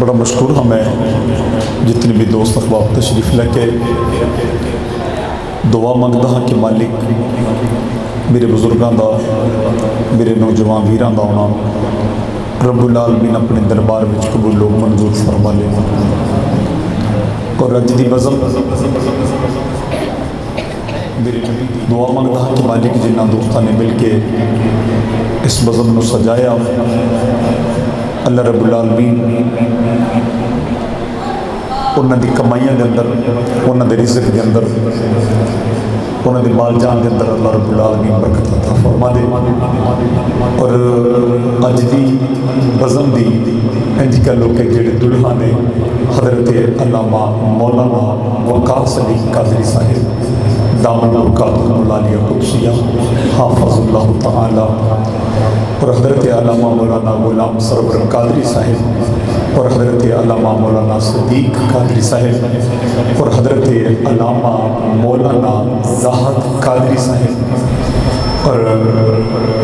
बड़ा मशहूर हाँ मैं जितने भी दोस्त अखबार तशरीफ़ लेके दुआ मंगता हाँ कि मालिक मेरे बुजुर्गों का मेरे नौजवान वीरों का आना रब्बुल आलमीन अपने दरबार में कबूल मंजूर फरमा ले। और अज की बज़म मेरे दुआ मंगता हाँ कि मालिक जिन्होंने दोस्तों ने मिल के इस बज़म को सजाया अल्लाह रब्बुल आलमीन उन्होंने कमाइयों के अंदर उन्होंने रिज़्क के अंदर उन्होंने बाल जान के अंदर अल्लाह रब्बुल आलमीन बरकत अता फरमा दे। और अज की बज़म की इंज कह लो कि जेडे दुल्हा ने हज़रत अल्लामा मौलाना वक़ार सलीम कादरी साहिब दामन बरकातुहुल कुदसिया हाफ़िज़हुल्लाह तआला और हज़रत अल्लामा मौलाना गुलाम सरवर कादरी साहिब और हज़रत अल्लामा मौलाना सदीक कादरी साहिब और हज़रत अल्लामा मौलाना ज़ाहद कादरी साहिब और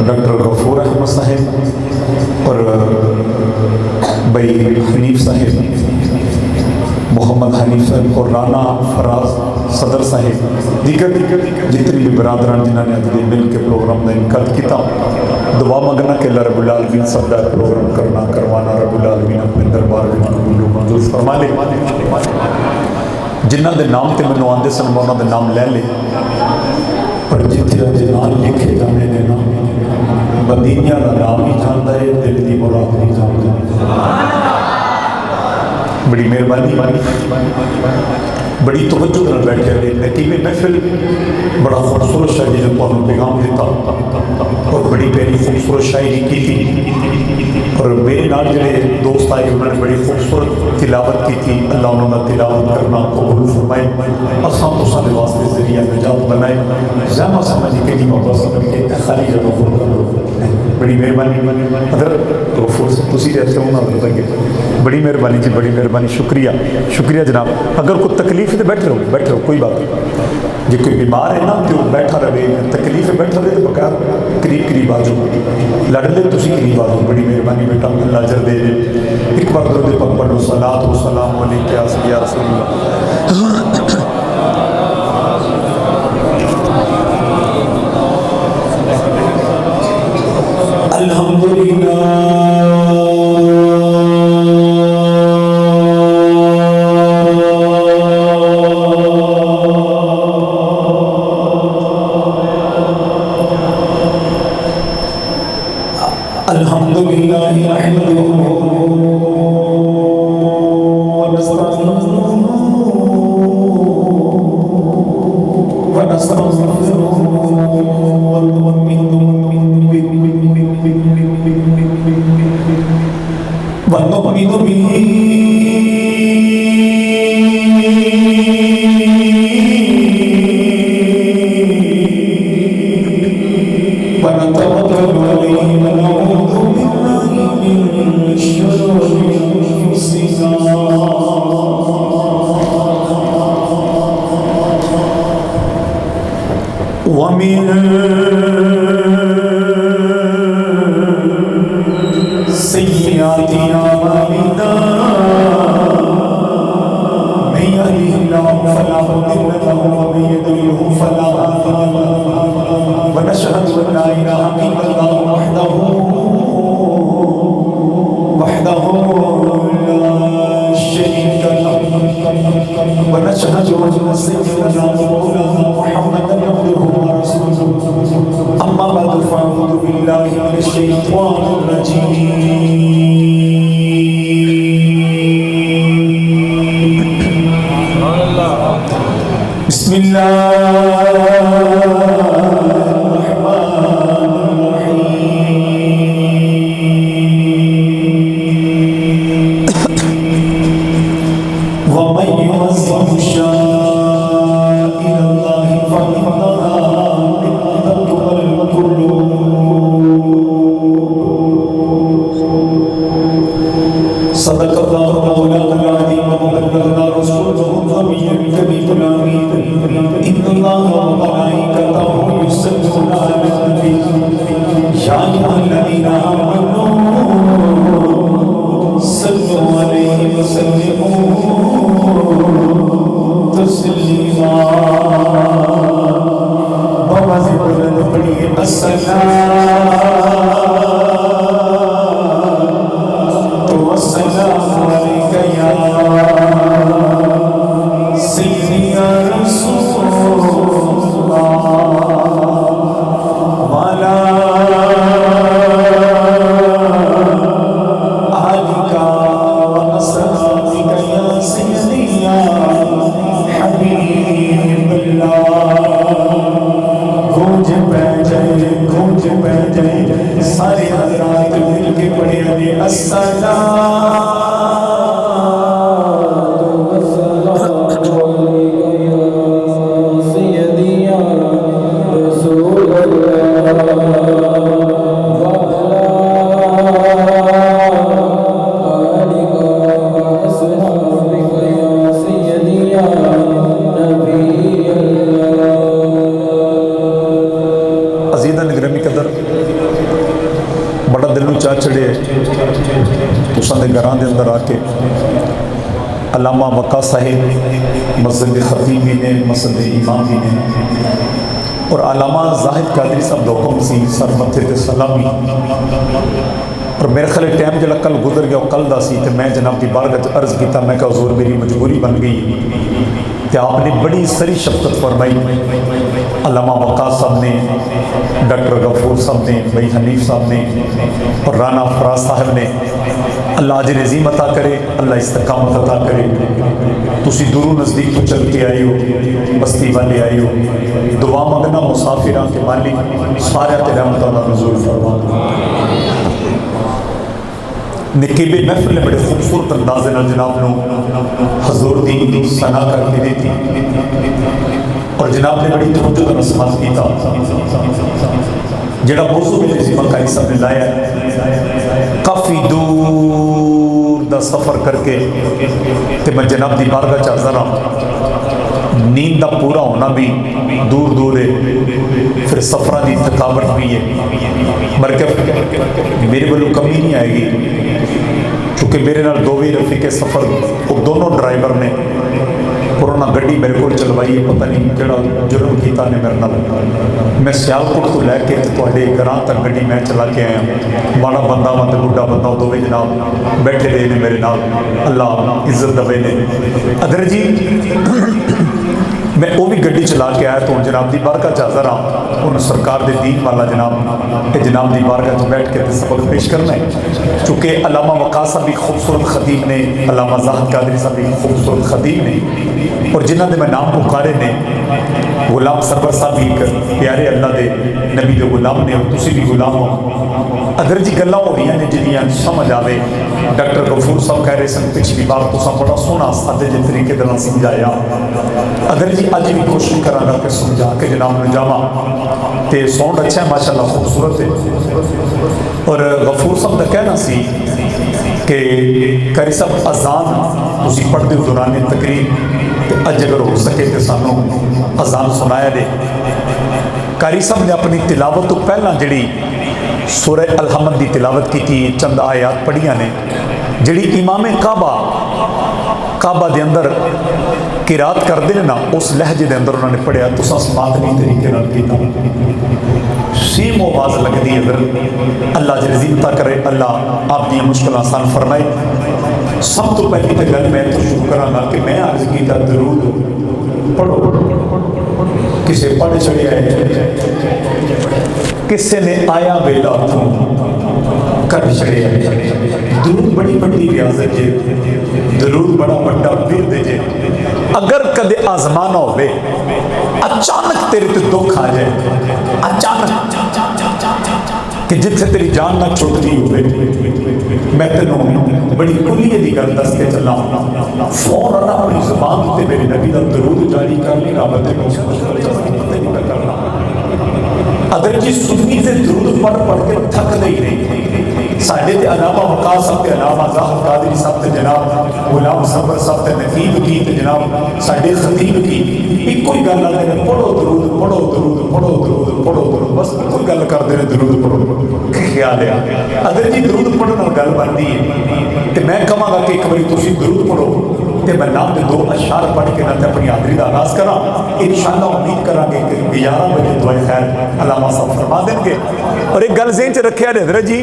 डॉक्टर गफूर अहमद साहिब और भाई हनीफ साहिब मोहम्मद हनीफ साहब और राना फराज सदर साहिब दीगर जितनी भी बरादरान जिन्होंने अज मिल के प्रोग्राम का इनका किया दुआ मंगना कि अल्लाह रब्बुल आलमीन सबका प्रोग्राम करना करवाना रब्बुल आलमीन अपने दरबार में कबूल मंजूर फरमा ले। जिन्हों के नाम से मैंने आते सन मैं उन्होंने नाम लै ले पर जिथे अज नाम लिखे जाने ने ना बंदीनिया का नाम ही जानता है दिल की मुराद नहीं जानता। बड़ी मेहरबानी बड़ी तवज्जो कर बैठे हुए कि महफिल बड़ा खूबसूरत शायरी ने तुहानू पैगाम दिता और बड़ी प्यारी खूबसूरत शायरी की थी और मेरे नाल जिहड़े दोस्त आए उन्होंने बड़ी खूबसूरत तिलावत की थी। अल्लाह उन्होंने तिलावत करना कबूल फरमाए असां तुसां दे वास्ते ज़रिया निजात बनाए ज़मा समझ के नहीं होता समझ के खाली जगह फुल कर लो। बड़ी मेहरबानी हज़रत गफूर से तुसी रहते हो ना बड़ी मेहरबानी जी बड़ी मेहरबानी शुक्रिया शुक्रिया जनाब। अगर कोई तकलीफ तो बैठे रहो कोई बात नहीं जो कोई बीमार है ना तो बैठा रहे तकलीफ है बैठा रहे तो बगैर करीब करीब आ जाओ लड़ ले तुम करीब आ जाओ। बड़ी मेहरबानी बेटा अल्लाह अजर दे एक बार दरूद पाक पढ़ो सलात व सलाम अलैका या रसूलल्लाह। अल्हम्दुलिल्लाह बड़ा दिल में चाह चढ़े तुसां दे घरां दे अंदर आके अल्लामा वक्का साहिब मस्जिद खतीब भी ने, मस्जिद इमाम भी ने, और अल्लामा जाहिद कादरी साहब दा हुक्म सी सर मत्थे ते सलामी। और मेरे ख्याल टाइम जो कल गुजर गया कल का सी, तो मैं जनाब की बारगाह अर्ज़ किया, मैं कहा हुज़ूर मेरी मजबूरी बन गई। तो आपने बड़ी सरी शफकत फरमाई। अल्लामा वक़ास साहब ने, डॉक्टर गफूर साहब ने, भाई हनीफ साहब ने और राना फराज साहब ने, अल्लाह अजर अज़ीम अता करे, अल्लाह इस्तकामत अता करे। तुसी दूरों नज़दीक तो चल के आए हो, बस्ती वाले आए हो, दुआ मंगना मुसाफिर के मालिक सारे ते रहमत अल्लाह नज़ूल फरमा। निकीबे महफिल ने बड़े खूबसूरत अंदाजे जनाब को हजूर की सना करके दी थी, और जनाब ने बड़ी तवज्जो का नस्मात किया। जड़ा मौजू मेरे जिम्मेदारी साहब ने लाया, काफ़ी दूर का सफ़र करके तो मैं जनाब की बारगाह च हाज़र हाँ। नींद का पूरा होना भी दूर दूर है, फिर सफ़र की थकावट भी है, बल्कि मेरे वालों कमी नहीं आएगी क्योंकि मेरे नाल दो भी रफीके सफ़र, वो दोनों ड्राइवर ने पुराना गड्डी मेरे को चलवाई है, पता नहीं केड़ा जुर्म किया ने मेरे नाल। मैं सियालकोट तो लैके थोड़े घरां तक गड्डी मैं चला के आया। माड़ा बंदा वा ते बुढ़ा बंदा दो जनाब बैठे रहे ने मेरे नाल, अल्लाह इज्जत दवे ने। अदर जी मैं वो भी गड्डी चला के आया, तो जनाब की बारगाह च हाज़र हाँ। उन सरकार के दीन वाला जनाब जनाब की बारगाह च बैठ के सबक पेश करना है। चूँकि अल्लामा वक़ास साहब भी खूबसूरत खतीब ने, अल्लामा जाहिद कादरी साहब भी खूबसूरत खतीब ने, और जिन्होंने मैं नाम पुकारे ने, गुलाम सरवर साहब भी एक प्यारे अल्लाह के नबी के गुलाम ने, और तुसी भी गुलाम हो। अगर जी गल्लां हो रही ने जिन्नियां समझ आवे। डॉक्टर गफूर साहब कह रहे सन पिछली बार तुसा बड़ा सोहना सादे जे तरीके दे नाल समझाया। अगर जी अज भी कोशिश करांगा कि समझा के जनाब में जावा, तो साउंड अच्छा है माशाअल्लाह, खूबसूरत है। और गफूर साहब का कहना सी कि कारी साहब अजान तुसी पढ़ते हो दौरान तकरीर, अज अगर हो सके तो सानू अजान सुनाया दे। कारी साहब ने अपनी तिलावत तो पहला जी सूरह अल-हम्द की तिलावत की थी, चंद आयात पढ़िया ने, जी इमाम काबा के अंदर किरात करते हैं ना, उस लहजे के अंदर उन्होंने पढ़िया। तो समातनी तरीके किया, सेम आवाज़ लगती है। अगर अल्लाह जजीमता करे, अल्लाह आप दी मुश्किल आसान फरमाए। सब तो पहली तो गल मैं तो शुरू कराँगा कि मैं अर्ज किया दरूद पढ़ो। किसे पढ़ चढ़िया है, किसी ने आया वेला कर चढ़िया। दरूद बड़ी बड़ी रियाजत है, दरूद बड़ा बड़ा विरद है। अगर कदे आजमाना होवे, अचानक तेरे ते दुख आ जाए, अचानक कि जिथे तेरी जान ना छुटती होवे, मैं तेनों बड़ी कुलिये की गल दस के चला, फौरन अपनी जुबान ते मेरे नबी का दरूद जारी कर ली। रब ते करना अगर जी सुन्नी से दरूद पढ़ पढ़ के थकते ही नहीं। साढ़े ते अलामा वक़ास साहब के अलामा जाहिद कादरी साहब ते जनाब गुलाम सरवर साहब ते नकीब की ते जनाब साढ़े खतीब की इको ही गल आते हैं, पढ़ो दरूद पढ़ो दरूद पढ़ो दरूद पढ़ो दरूद, बस कोई गल करते हैं दरूद पढ़ो। ख्याल है अगर जी दरूद पढ़ने गल बनती है, तो मैं कहांगा कि एक बार तुम दरूद पढ़ो, तो मैं नाम के दो अशार पढ़ के ना अपनी हाजरी का आगाज करा। इंशाअल्लाह उम्मीद करांगे कि 11 बजे दुआए खैर अल्लामा साहब फरमा देंगे। और एक गल ज़हन च रखिया हज़रत जी,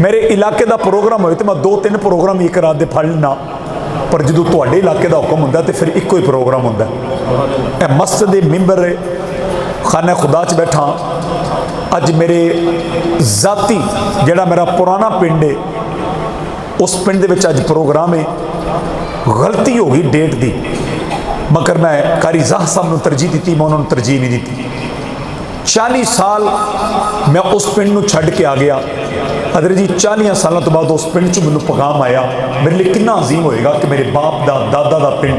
मेरे इलाके का प्रोग्राम होए तो मैं 2-3 प्रोग्राम एक रात दे फड़ लेना, पर जो तुहाडे इलाके का हुक्म होंदा तो फिर एको ही प्रोग्राम होंदा। ए मस्जिद मिंबर खाना खुदा च बैठा। अज मेरे जाती जिहड़ा मेरा पुराना पिंड है, उस पिंड दे विच अज प्रोग्राम है। गलती हो गई डेट की, मगर मैं कारी जाह साहब को तरजीह दी, मैं उन्होंने तरजीह नहीं दी। 40 साल मैं उस पिंड को छड्ड के आ गया। अदर जी 40 सालों तो बाद उस पिंड चो मैनू पैगाम आया, मेरे लिए कितना अजीम होएगा कि मेरे बाप का दादा का पिंड।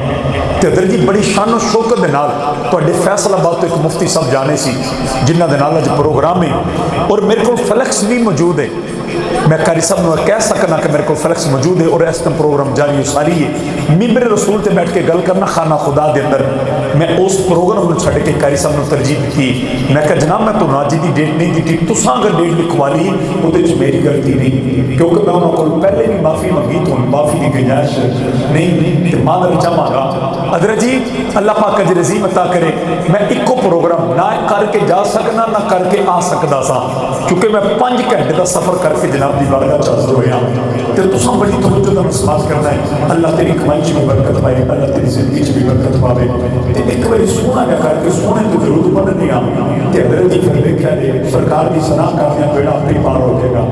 तो अदर जी बड़ी शानो शौकत के नाल तुहाडे फैसलाबाद तो एक मुफ्ती साहब जाने सी जिन्हां दे नाल अज प्रोग्राम है और मेरे को फ्लैक्स भी मौजूद है। मैं कारी साहब को कह सकना कि मेरे को फ्लैक्स मौजूद है और इस टाइम प्रोग्राम जारी सारी है। मिंबर रसूल से बैठ के गल करना खाना खुदा के अंदर मैं उस प्रोग्राम में छड़ के कारी साहब ने तरजीह दी। मैं कहा जनाब मैं तो अज की डेट नहीं दी, तुसा अगर डेट लिखवा ली वो मेरी गलती नहीं, क्योंकि मैं उन्होंने पहले भी माफ़ी मंगी तो माफ़ी की गुंजाइश नहीं तो मांग चाहगा। अदर जी अल्लाह पाक अज रजीम अता करे मैं इको प्रोग्राम ना करके जा सकना ना करके आ सकता सा, क्योंकि मैं 5 घंटे का सफ़र करके जनाब की बारगाह हाजिर होया। तो तुसा बड़ी तवज्जो का विश्वास करना है। अल्लाह तेरी कमाई च भी बरकत पाए, अल्लाह तेरी जिंदगी च भी बरकत पावे। तो एक बार सोना क्या करके सोने तो जरूर पढ़ने तो अदर जी फिर देखा जे सरकार की सलाह करने बेड़ा अपनी पार हो जाएगा।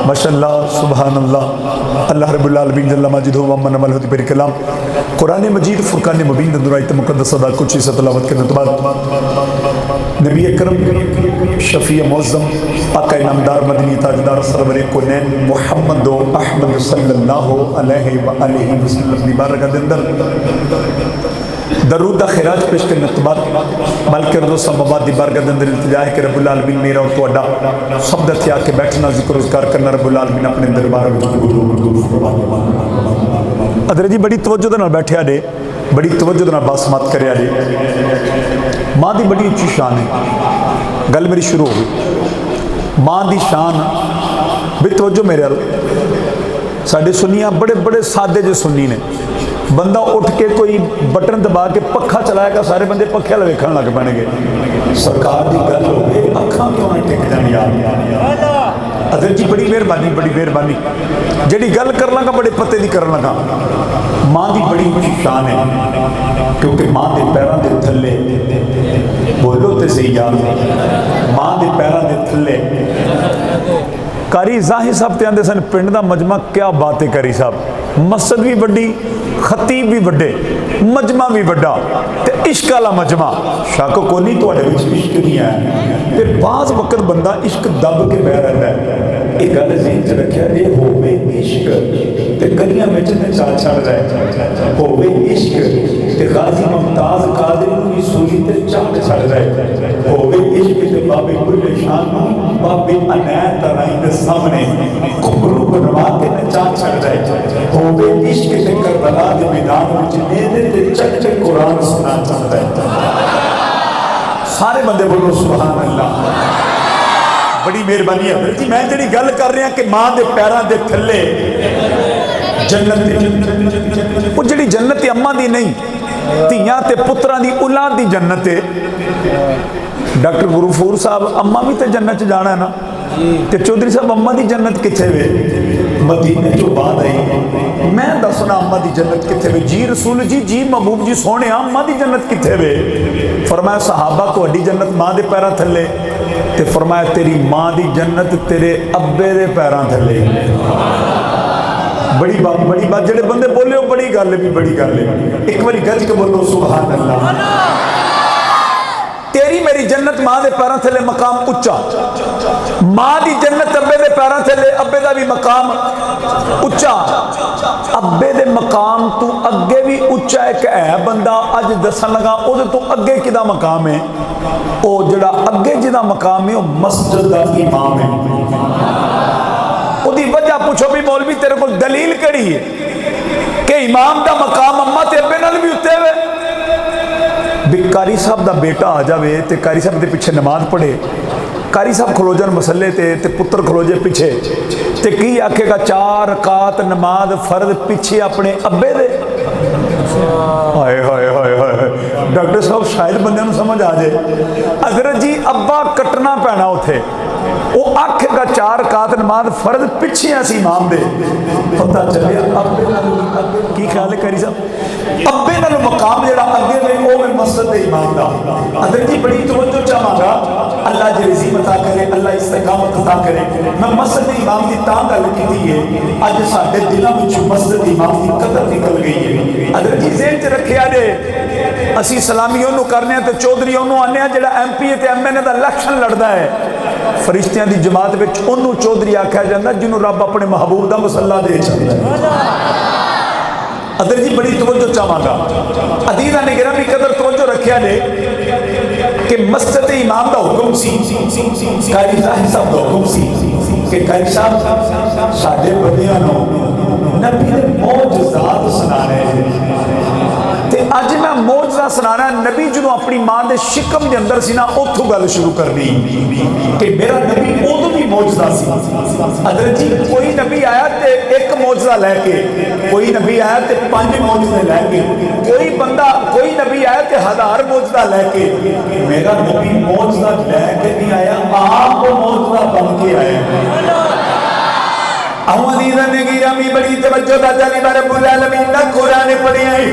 माशाअल्लाह सुभान अल्लाह। अल्लाह रब्बुल आलमीन जल्ल माजिदहु व मन मल होती कलाम कुरान मजीद फुरकान मुबीन दुराइत मुकद्दस अदा कुछ हिस्सा तलावत करने के बाद नबी अकरम शफी मुअज़्ज़म आका इनामदार मदनी ताजदार सरवर कोनैन मुहम्मद अहमद सल्लल्लाहु अलैहि व आलिहि वसल्लम दी बारगाह दे अंदर दरूद खिराज पेश करने के बाद बल्कि रज़ो समाबाद दी बारगाह दे अंदर इल्तिजा है कि रब्बुल आलमीन मेरा और तुहाडा सब दा त्याग के बैठना जिक्र उज़कार करना रब्बुल आलमीन अपने दरबार विच अदर जी बड़ी तवज्जो दे नाल बैठिया ने, बड़ी तवज्जो दे नाल बासमत करिया ने। माँ की बड़ी उच्ची शान है। गल मेरी शुरू हो गई माँ की शान भी तवज्जो मेरे साडे सुन्नियां बड़े बड़े सादे जे सुन्नी ने। बंदा उठ के कोई बटन दबा के पखा चलाएगा सारे बंदे पखे वाल वेखण लग पैणगे। सरकार की गल हो गई अखां क्यों नहीं टेक जानियां। अदर जी बड़ी मेहरबानी, बड़ी मेहरबानी। जिहड़ी गल कर लगा बड़े पते की कर लगा। माँ की बड़ी ऊँची शान है क्योंकि माँ के पैरों के थले बोलो तो सही यार माँ के पैरों के थले कारी जाहिर साहब ते आंदे सन पिंड दा मजमा क्या बात है। कारी साहब मस्जिद भी वड्डी, खतीब भी वड्डे, मजमा भी वड्डा ते इश्क वाला मजमा। शक को नहीं तुहाडे विच इश्क नहीं है ते बाज़ वक्त बंदा इश्क दब के बह रहा है। एक गल ज़हन च रखिया जे होवे इश्क ते गलियां विच नचा छड़ जाए, होवे इश्क ते गाजी मुमताज कादिर नूं भी सूली ते चाट छड़ जाए, होवे इश्क ते बाबे बुल्ले शाह नूं बाबे अनैत तराई दे सामने घुंघरू बनवा के नचा छड़ जाए, होवे इश्क ते करबला दे मैदान विच नेदे ते चक चक कुरान सुना चाहता है। सारे बंदे बोलो सुभान अल्लाह। बड़ी मेहरबानी है जी। मैं जी गल कर रहा कि माँ के पैरों के थले जन्नत, वो जी जन्नत अम्मा की नहीं धियां ते पुत्रां दी औलाद दी जन्नत है। डॉक्टर गुरुफूर साहब अम्मा भी तो जन्नत च जाना है ना ते चौधरी साहब अम्मा की जन्नत किथे वे? मदीने चो बाद आई। मैं दसना अम्मा की जन्नत किथे वे? जी रसूल जी, जी महबूब जी सोने अम्मा की जन्नत किथे वे? फरमाया सहाबा तुहाडी जन्नत माँ के पैरों थले ते फरमाया तेरी माँ की जन्नत तेरे अब्बे के पैरों थले। बड़ी बात जेडे बंदे बोले हो बड़ी गल भी बड़ी गल है। एक बार गज के बोलो सुभान अल्लाह। तेरी मेरी जन्नत माँ के पैरों थले मकाम उच्चा, माँ की जन्नत अब्बे के पैरों थले अब्बे का भी मकाम उच्चा। अब्बे के मकाम तू अगे भी उच्चा एक है बंदा अज दसन लगा उहदे तो अगे किदा मकाम है। वो जिहड़ा अगे जिहदा मकाम है वो मस्जिद का इमाम है। उसकी वजह पूछो भी मौलवी तेरे को दलील कड़ी है कि इमाम का मकाम अम्मा ते अब्बे नाल भी उत्ते वे। भी कारी साहब का बेटा आ जाए तो कारी साहब के पिछे नमाज पढ़े, कारी साहब खलो जान मसले ते पुत्र खलो जे पिछे ते की आखेगा 4 रकात नमाज फर्द पिछे अपने अब्बे दे। हाय हाय हाय हाय। डॉक्टर साहब शायद बंदे नूं समझ आ जाए। हज़रत जी अब्बा कटना पैना उथे वो आखेगा 4 रकात नमाज फर्द पिछे असी इमाम दे। पता चले अब्बे की ख्याल है कारी साहब? अब्बे नालों मकाम जिहड़ा अगे वे वो वे मस्जिद दे इमाम दा। अदर जी बड़ी तवज्जो चाहांगा अल्लाह जी रिज़ी अता करे, अल्लाह इस्तिकामत अता करे। मैं मस्जिद दे इमाम दी तां गल कीती है अज साडे दिलों विच मस्जिद दे इमाम दी कदर निकल गई है। अदर जी ज़हन च रखिया जे असी सलामी ओनू करने ते चौधरी ओनू आने जिहड़ा MP ते MNA दा इलेक्शन लड़दा है। फरिश्तियां दी जमात विच ओनू चौधरी आख्या जांदा जिन्हों रब अपने महबूब दा मसला दे छड्डदा है। अदर जी बड़ी तवज्जो चाहांगा अदीदा ने गिरामी कदर तवज्जो रखिया ने कि मस्जिद इमाम का हुक्म सी, कारी साहब का हुक्म सी कि कारी साहब साडे बंदियां नूं नबी दे मौजज़ात सुनाने ते अज मैं मौजज़ा सुनाना। नबी जो अपनी मां के शिकम के अंदर सी ना उथों गल शुरू करनी कि मेरा नबी उदों भी मौजज़ा सी। अदर जी कोई नबी आया तो एक मौजज़ा लैके, कोई नबी आया तो 5 मौजज़े लैके, कोई बंदा कोई नबी आया तो 1000 मौजज़ा लैके। मेरा नबी मौजज़ा लैके नहीं आया, आप मौजज़ा बन के आया। बड़ी तवज्जो दादी बारे रब्बुल आलमीन दा कुरान पढ़िया है।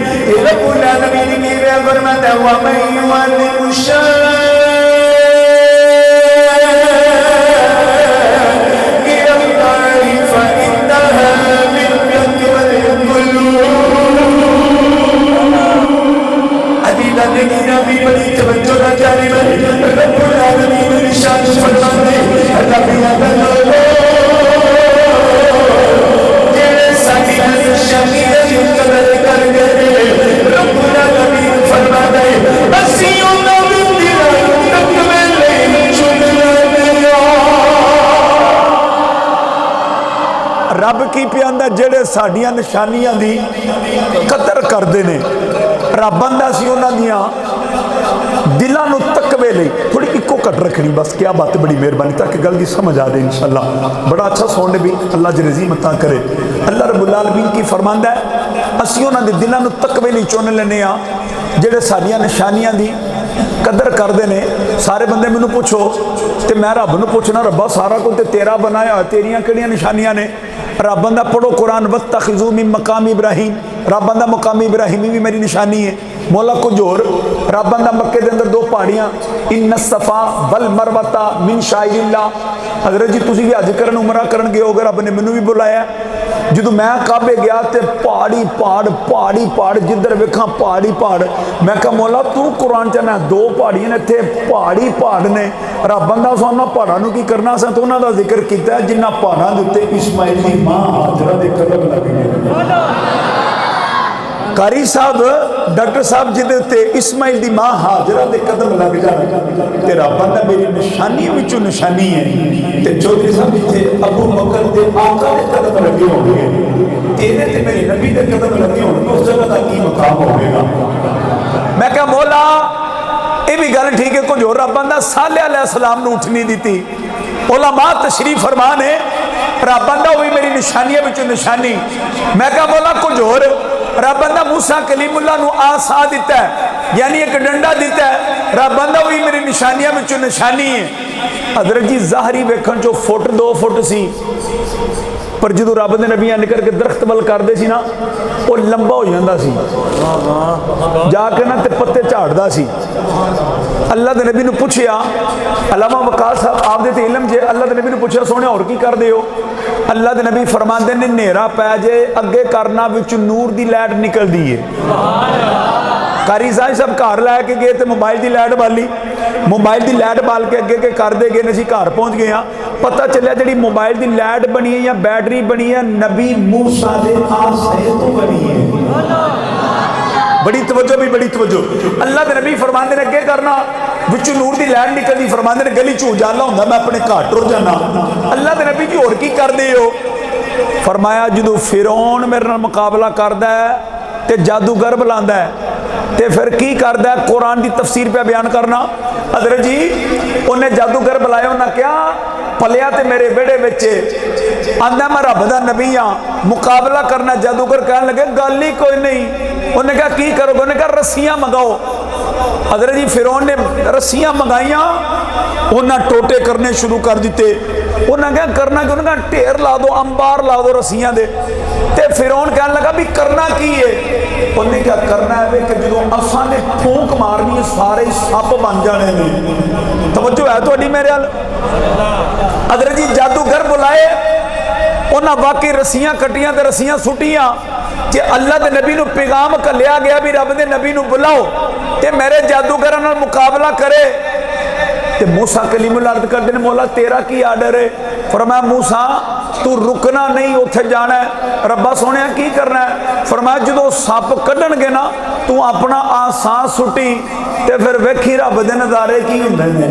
रब्बुल आलमीन की फरमाता है व मन युअल्लिमु शाइर रब की पिया जेड़े साडियां निशानियां दी कदर करते हैं, रब आंदा सी उन्हां दियां दिलों नूं तकवे लई थोड़ी इको कट रखनी। बस क्या बात, बड़ी मेहरबानी, ताकि गल की समझ आ जाए इंशाअल्लाह। बड़ा अच्छा सुनने भी अल्लाह जरजी मता करे। अल्लाह रब्बुल आलमीन की फरमांदा है असीं उन्हां दे दिलों नूं तकवे लई चुन लैने आ जेड़े साडियां निशानियां दी कदर करते हैं। सारे बंदे मैनू पुछो तो मैं रब नूं पुछना, रब्बा सारा कुछ तो तेरा बनाया, तेरियां किहड़ियां निशानियां ने? रब आंदा पढ़ो कुरान, वत्तखिज़ू मिन मकाम इब्राहीम, रब आंदा मकाम इब्राहीमी भी मेरी निशानी है। मौला कुछ होर, रब आंदा मक्के दे अंदर दो पहाड़ियां, इन्ना सफा वल मरवता मिन शाइरिल्लाह। हज़रत जी तुसीं भी हज करन उमरा करन गए होगे, रब ने मैनू भी बुलाया। जो मैं काबे गया तो पहाड़ी पहाड़ जिधर वेखा पहाड़ी पहाड़। मैं कहा मौला तू कुरान च ना दो पहाड़ियां ने, इत्थे पहाड़ी पहाड़ ने। रब आंदा उन्हां पहाड़ां नूं की करना, असां तो उन्हां दा जिक्र कीता जिन्हां पहाड़ां दे उत्ते इस्माइल दी मां हाजरा दे कदम लग गए। कारी साहब डॉक्टर साहब जिहदे उत्ते इस्माइल दी मां हाजरा दे कदम लग जाए ते रब आंदा मेरी निशानी विचों निशानी है। ते चौधरी साहब इत्थे अबू बकर दे आका दे कदम लगे होंगे, तेरे ते मेरे नबी दे कदम लगे होंगे, उस जगह दा की मकाम होगा। मैं कहा मौला ये भी गल ठीक है। कुछ होर रब आंदा साले अलैहिस्सलाम नूं उठ नहीं दी। उलमा तशरीफ फरमान है, रब आंदा वो भी मेरी निशानियां विचों निशानी। मैं कहा मौला कुछ होर, रब आंदा मूसा कलीमुल्लाह नूं आसा दिता है, यानी एक डंडा दिता है। रब आंदा वो भी मेरी निशानियां विचों निशानी है। हज़रत जी ज़ाहरी वेखण चो फुट 2 फुट सी, पर जो रब दे नबियां निकल के दरख्त वल करदे सी ना, वो लंबा हो जांदा सी, जाके ना ते पत्ते झाड़दा सी। अल्लाह दे नबी नूं पुछया, अल्लामा वकास साहब आप दे ते इलम जे, अल्लाह दे नबी नूं पुछया सोहणे होर की करदे हो? अल्लाह दे नबी फरमांदे ने नेरा पै जे अगे करना विच नूर दी लाइट निकलदी है। कारी साहब घर लैके गए तो मोबाइल की लाइट बाली, मोबाइल की लाइट बाल के अगे करते गए, असीं घर पहुँच गए हाँ। पता चलिया जी मोबाइल की लाइट बनी है या बैटरी बनी है नबी मूसा दे आसे तो बनी है। बड़ी तवज्जो भी बड़ी तवज्जो। अल्लाह के नबी फरमाते ने अगे करना विच नूर की लाइट निकलती, फरमाते ने गली च उजाला होंदा मैं अपने घर टुर जाना। अल्लाह के नबी जी होर की करदे हो? फरमाया जो फिरौन मेरे नाल मुकाबला करदा है ते जादूगर बुलांदा है ते फिर की करदा है, कुरान की तफसीर पे बयान करना। हज़रत जी उन्हें जादूगर बुलाया, उन्हें क्या पलिया ते मेरे बेड़े विच आंदा मैं रब दा नबी हाँ, मुकाबला करना। जादूगर कहने लगे गल ही कोई नहीं। उन्हें कहा की करोगे? उन्हें कहा रस्सियां मंगाओ। हज़रत जी फिरौन ने रस्सियां मंगाइया, उन्हें टोटे करने शुरू कर दिते। उन्हें क्या करना कि उन्हें कहा ढेर ला दो, अंबार ला दो रस्सियां दे। ते फिरौन कहने लगा भी करना की है? उन्हें क्या करना है कि जो असां ने फूंक मारनी सारे सप बन जाने ने। तवज्जो है तुहाडी मेरे अल? हज़रत जी जादूगर बुलाए, उन्हें वाकई रस्सियां कट्टियां ते रस्सियां सुटियां। जे अल्लाह के नबी नूं पैगाम घल्लिया गया भी रब दे नबी नूं बुलाओ ते मेरे जादूगरां नाल मुकाबला करे, ते मूसा कलीमुल्लाह अर्ज़ करदे ने मौला तेरा की आर्डर है? फरमाया मूसा तू रुकना नहीं, उत्थे जाना है। रब्बा सोहणिया की करना है? फरमाया जो सप कढ़णगे ना तू अपना आसा सुटी ते फिर वेखी रब दे नज़ारे की हुंदे ने।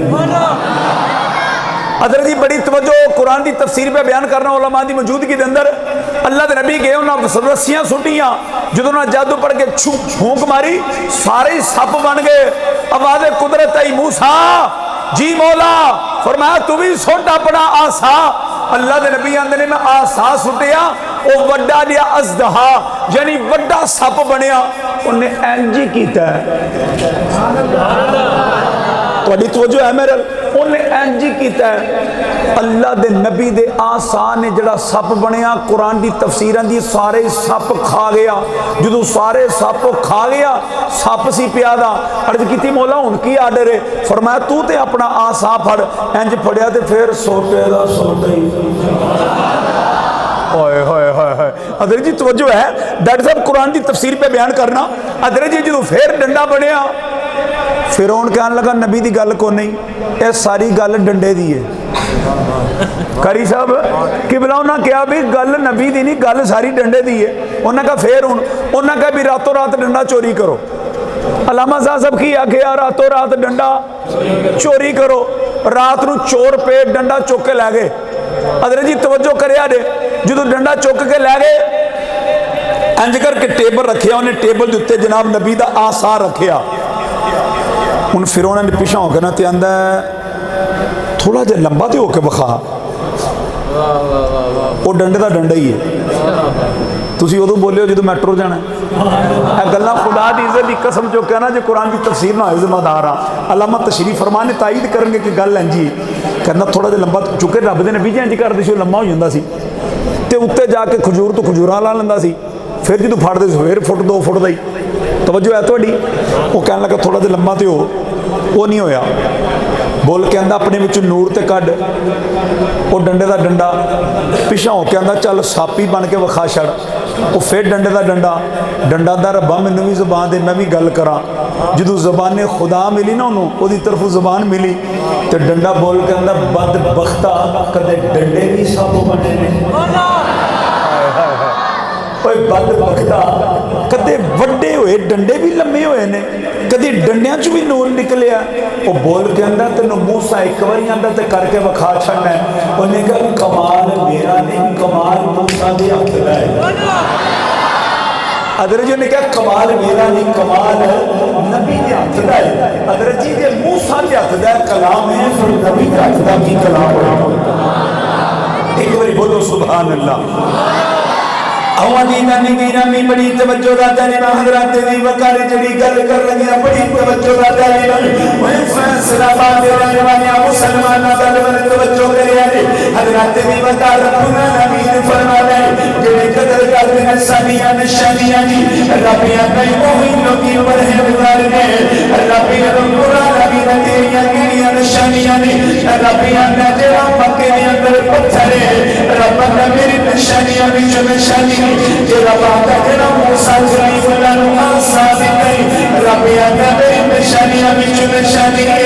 हज़रत जी बड़ी तवज्जो, कुरान की तफसीर पे बयान करना उलमा की मौजूदगी के अंदर। अल्लाह के नबी गए, उन्होंने रस्सियां सुटियां, जो उन्होंने जादू पढ़ के फूंक मारी सारे सप बन गए। आवाज़ कुदरत आई मूसा जी मौला। फरमाया तू भी सुट अपना आसा। अल्लाह के नबी आंदे ने मैं आसा सुटिया, वो वड्डा जिहा अज़दहा यानी वड्डा सप बनया। उन्हें इंज ही कीता तुहाडी तवज्जो है मेरे? उन्हें इंज ही कीता है। अल्लाह दे नबी दे आसा ने जड़ा सप बनया, कुरान की तफसीरां दी सारे सप खा गया। जो सारे सप खा गया, सप सी पिया दा। अर्ज की मौला हुण की आर्डर है? फरमाया तू ते अपना आसा फड़। इंज फड़िया ते फिर सोटे दा सोटा ही। हज़रत जी तवज्जो है, डॉक्टर साहब कुरान की तफसीर पे बयान करना। हज़रत जी जो फिर डंडा बनया, फिरौन कहने लगा नबी की गल को नहीं, यह सारी गल डंडे की है। कारी साहब किबला उन्हें कहा भी गल नबी की नहीं, गल सारी डंडे की है। उन्हें कहा फिर हूँ, उन्हें कहा भी रातों रात डंडा चोरी करो। अलामा साहब की आखिया रातों रात डंडा चोरी करो। रात को चोर पे डंडा चुक के लै गए। हज़रत जी तवज्जो करिया जे जो डंडा चुक के लै गए इंज करके टेबल रखिया उन्हें टेबल के उत्ते जनाब नबी का आसार रखिया हुण फिर उन्होंने पिछा हो के ना तो आंदा थोड़ा जिहा लंबा तो होके विखा वो डंडे का डंडा ही है तुसीं उदों बोलियो जो मैट्रो जाना गल्लां खुदा दी इज्जत की कसम चुक्या ना जो कुरान की तफसीर ना होए जिम्मेदार हाँ अलामा तशरीफ फरमान ने ताईद करनगे कि गल इंज ही कहना थोड़ा जिहा लंबा चुके रब दे नबी जी इंज करदे सी लंबा हो जांदा सी ते उत्ते जाके खजूर तो खजूरां ला लैंदा सी फिर जो फड़ते फिर फुट 2 फुट का ही तवज्जो है तुहाडी वो कहन लगा थोड़ा जिहा लंबा तो वो नहीं होया बोल के आंदा अपने विच नूर ते कढ वो डंडे का डंडा पिछा हो के आंदा चल सापी बन के विखा छड़ वो फिर डंडे का डंडा डंडा दा रब्बा मैनू भी जबान दे मैं भी गल करा जो जबान खुदा मिली ना उन्होंने वो तरफों जबान मिली तो डंडा बोल के आंदा बद बख्ता कदे डंडे भी सब बने बद बख्ता कदे वड्डे हुए डंडे भी लम्बे हुए ने कभी डंडिया चू भी नूर निकलिया वो बोल के आंदा तेन मूसा एक बार आंदा तो करके विखा छड़ना है उन्हें कहा कमाल मेरा नहीं कमाल मूसा के हथ का है अदर जी ने कहा कमाल मेरा नहीं कमाल नबी के हथ का है अदर जी जे मूसा के हथ का कलाम है फिर नबी के हथ का की कलाम है एक बार बोलो सुभान अल्लाह बड़ी तवज्जो हज़रात दी वकार जड़ी गल कर लगिया बड़ी तवज्जो फैसलाबाद रहने वाले मुसलमान गल तवज्जो करिया हज़रात दी वकार रब्बुल आमीन फरमाता है जेड़े कदर करदे ने साडियां निशानियां दी रब्बियां नहीं ओही लोकी परहेज़गार ने रब्बियां रब्बुल आमीन तेरियां किहड़ियां निशानियां ने रब्बियां ने जेड़ा मक्के दे अंदर पत्थर है रब ने मेरी निशानियां विच निशानी जेड़ा बाता जेड़ा मूसा कलीम अल्लाह नु आसा दी नहीं रबिया ने मेरी निशानियां विच निशानी है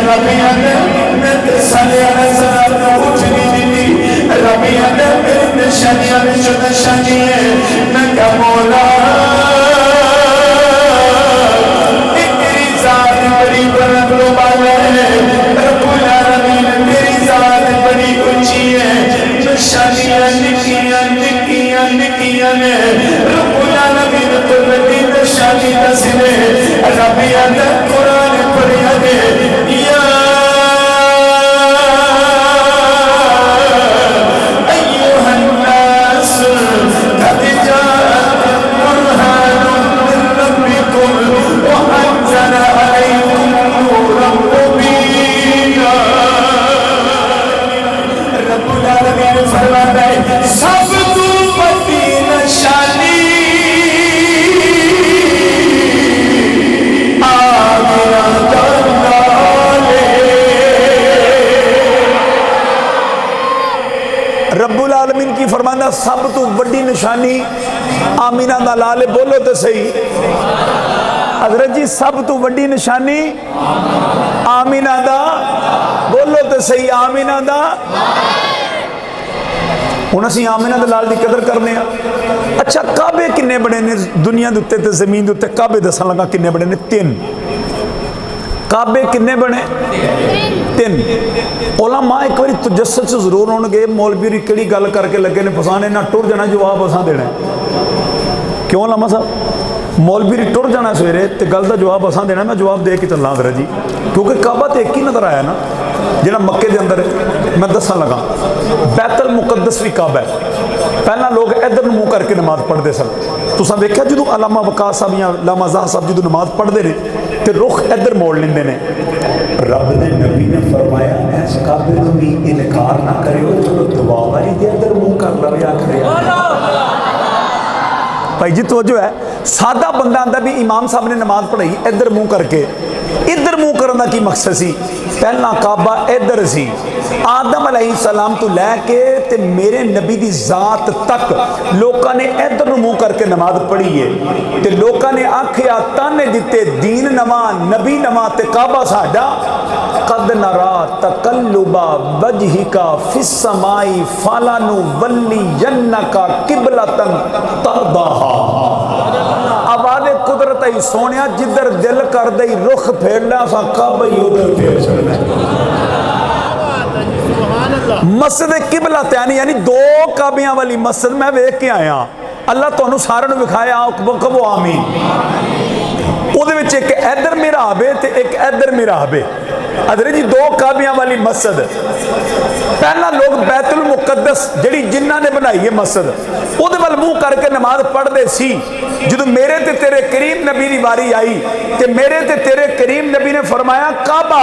रबिया ने मैं साले सलाम नु उठ नहीं दी रबिया ने मेरी निशानियां विच निशानी है मैं क्या मौला तेरी जात बड़ी बुलंद वाला है रब्बुल आलमीन तेरी जात बड़ी ऊंची है निशानियां निकियां निकियां निकियां ने रब्बुल आलमीन तो बड़ी निशानी दसने रबिया ने कुरान पढ़िया ने या अय्युहन नास कद जाअकुम बुरहानुम मिन रब्बिकुम व अंज़ला अलैकुम नूरन मुबीना रब्बुल आलमीन फरमाता है सब तू बड़ी निशानी आमिना दा लाल रब्बुल आलमीन की फरमाना सब तू बड़ी निशानी आमिना दा लाल बोलो तो सही हजरत जी सब तू बड़ी निशानी आमिना दा बोलो तो सही आमिना दा हुण असीं आमिना दे लाल दी कदर करने अच्छा काबे किन्ने बने ने दुनिया दे उत्ते ते जमीन दे उत्ते काबे दसन लगा किन्ने बने ने 3 काबे किन्ने बने 3 उलमा एक बार तजस्सुस च जरूर होणगे मौलवी किहड़ी गल करके लगे ने फसाने ना टुर जाना जवाब असां देना क्यों लामा साहब मौलवी टुर जाना सवेरे तो गल का जवाब असां देना मैं जवाब दे के चलना हज़रत जी क्योंकि काबा तो एक ही नज़र आया ना जिहड़ा मक्के दे अंदर मैं दसन लगा बैतुल मुकद्दस भी काबा है पहला लोग इधर मुँह करके नमाज पढ़ते सन तुसां देखिया जो अलामा वकास साहब या लामा ज़ाह साहब जो नमाज पढ़ते रहे तो रुख इधर मोड़ लेंदे ने रब ने नबी ने फरमाया इस काबे नूं भी इनकार ना करियो चलो दुआ वारी दे इधर मुँह कर लवे आखिर भाई जी तो जो है सादा बंदा आंदा भी इमाम साहब ने नमाज पढ़ाई इधर मुँह करके इधर मुँह करने का की मकसद सी पहला काबा इधर सी आदम अलैहिस्सलाम तो लैके ते मेरे नबी दी जात तक लोगों ने इधर मुँह करके नमाज पढ़ी है ते लोगों ने आखिया ताने दिते दीन नवा नबी नवा ते काबा साडा कद नरा तकल्लुबा वजहिका फिस समाई फलानु वल्लियन्नका किबलतन तरदाहा आवाज़ कुदरत ही सोनिया जिधर दिल कर दई रुख फेरना सा कब ही उधर फेर छड़ना मस्जिद किबला तैनी यानी दो काबियां वाली मस्जिद मैं वेख के आया। अल्लाह तुहानू सारिਆਂ ਨੂੰ विखाया कबो आमीन। ਉਹਦੇ ਵਿੱਚ एक इधर मिहराब है ते एक इधर मिहराब है। अदर जी दो काबियां वाली मस्जिद। पहला लोग बैतुल मुकद्दस जिहड़ी जिन्हां ने बनाई है मस्जिद ਉਹਦੇ ਵੱਲ ਮੂੰਹ करके नमाज पढ़ते सी। ਜਦੋਂ मेरे ते तेरे करीम नबी की वारी आई तो मेरे ते तेरे करीम नबी ने फरमाया काबा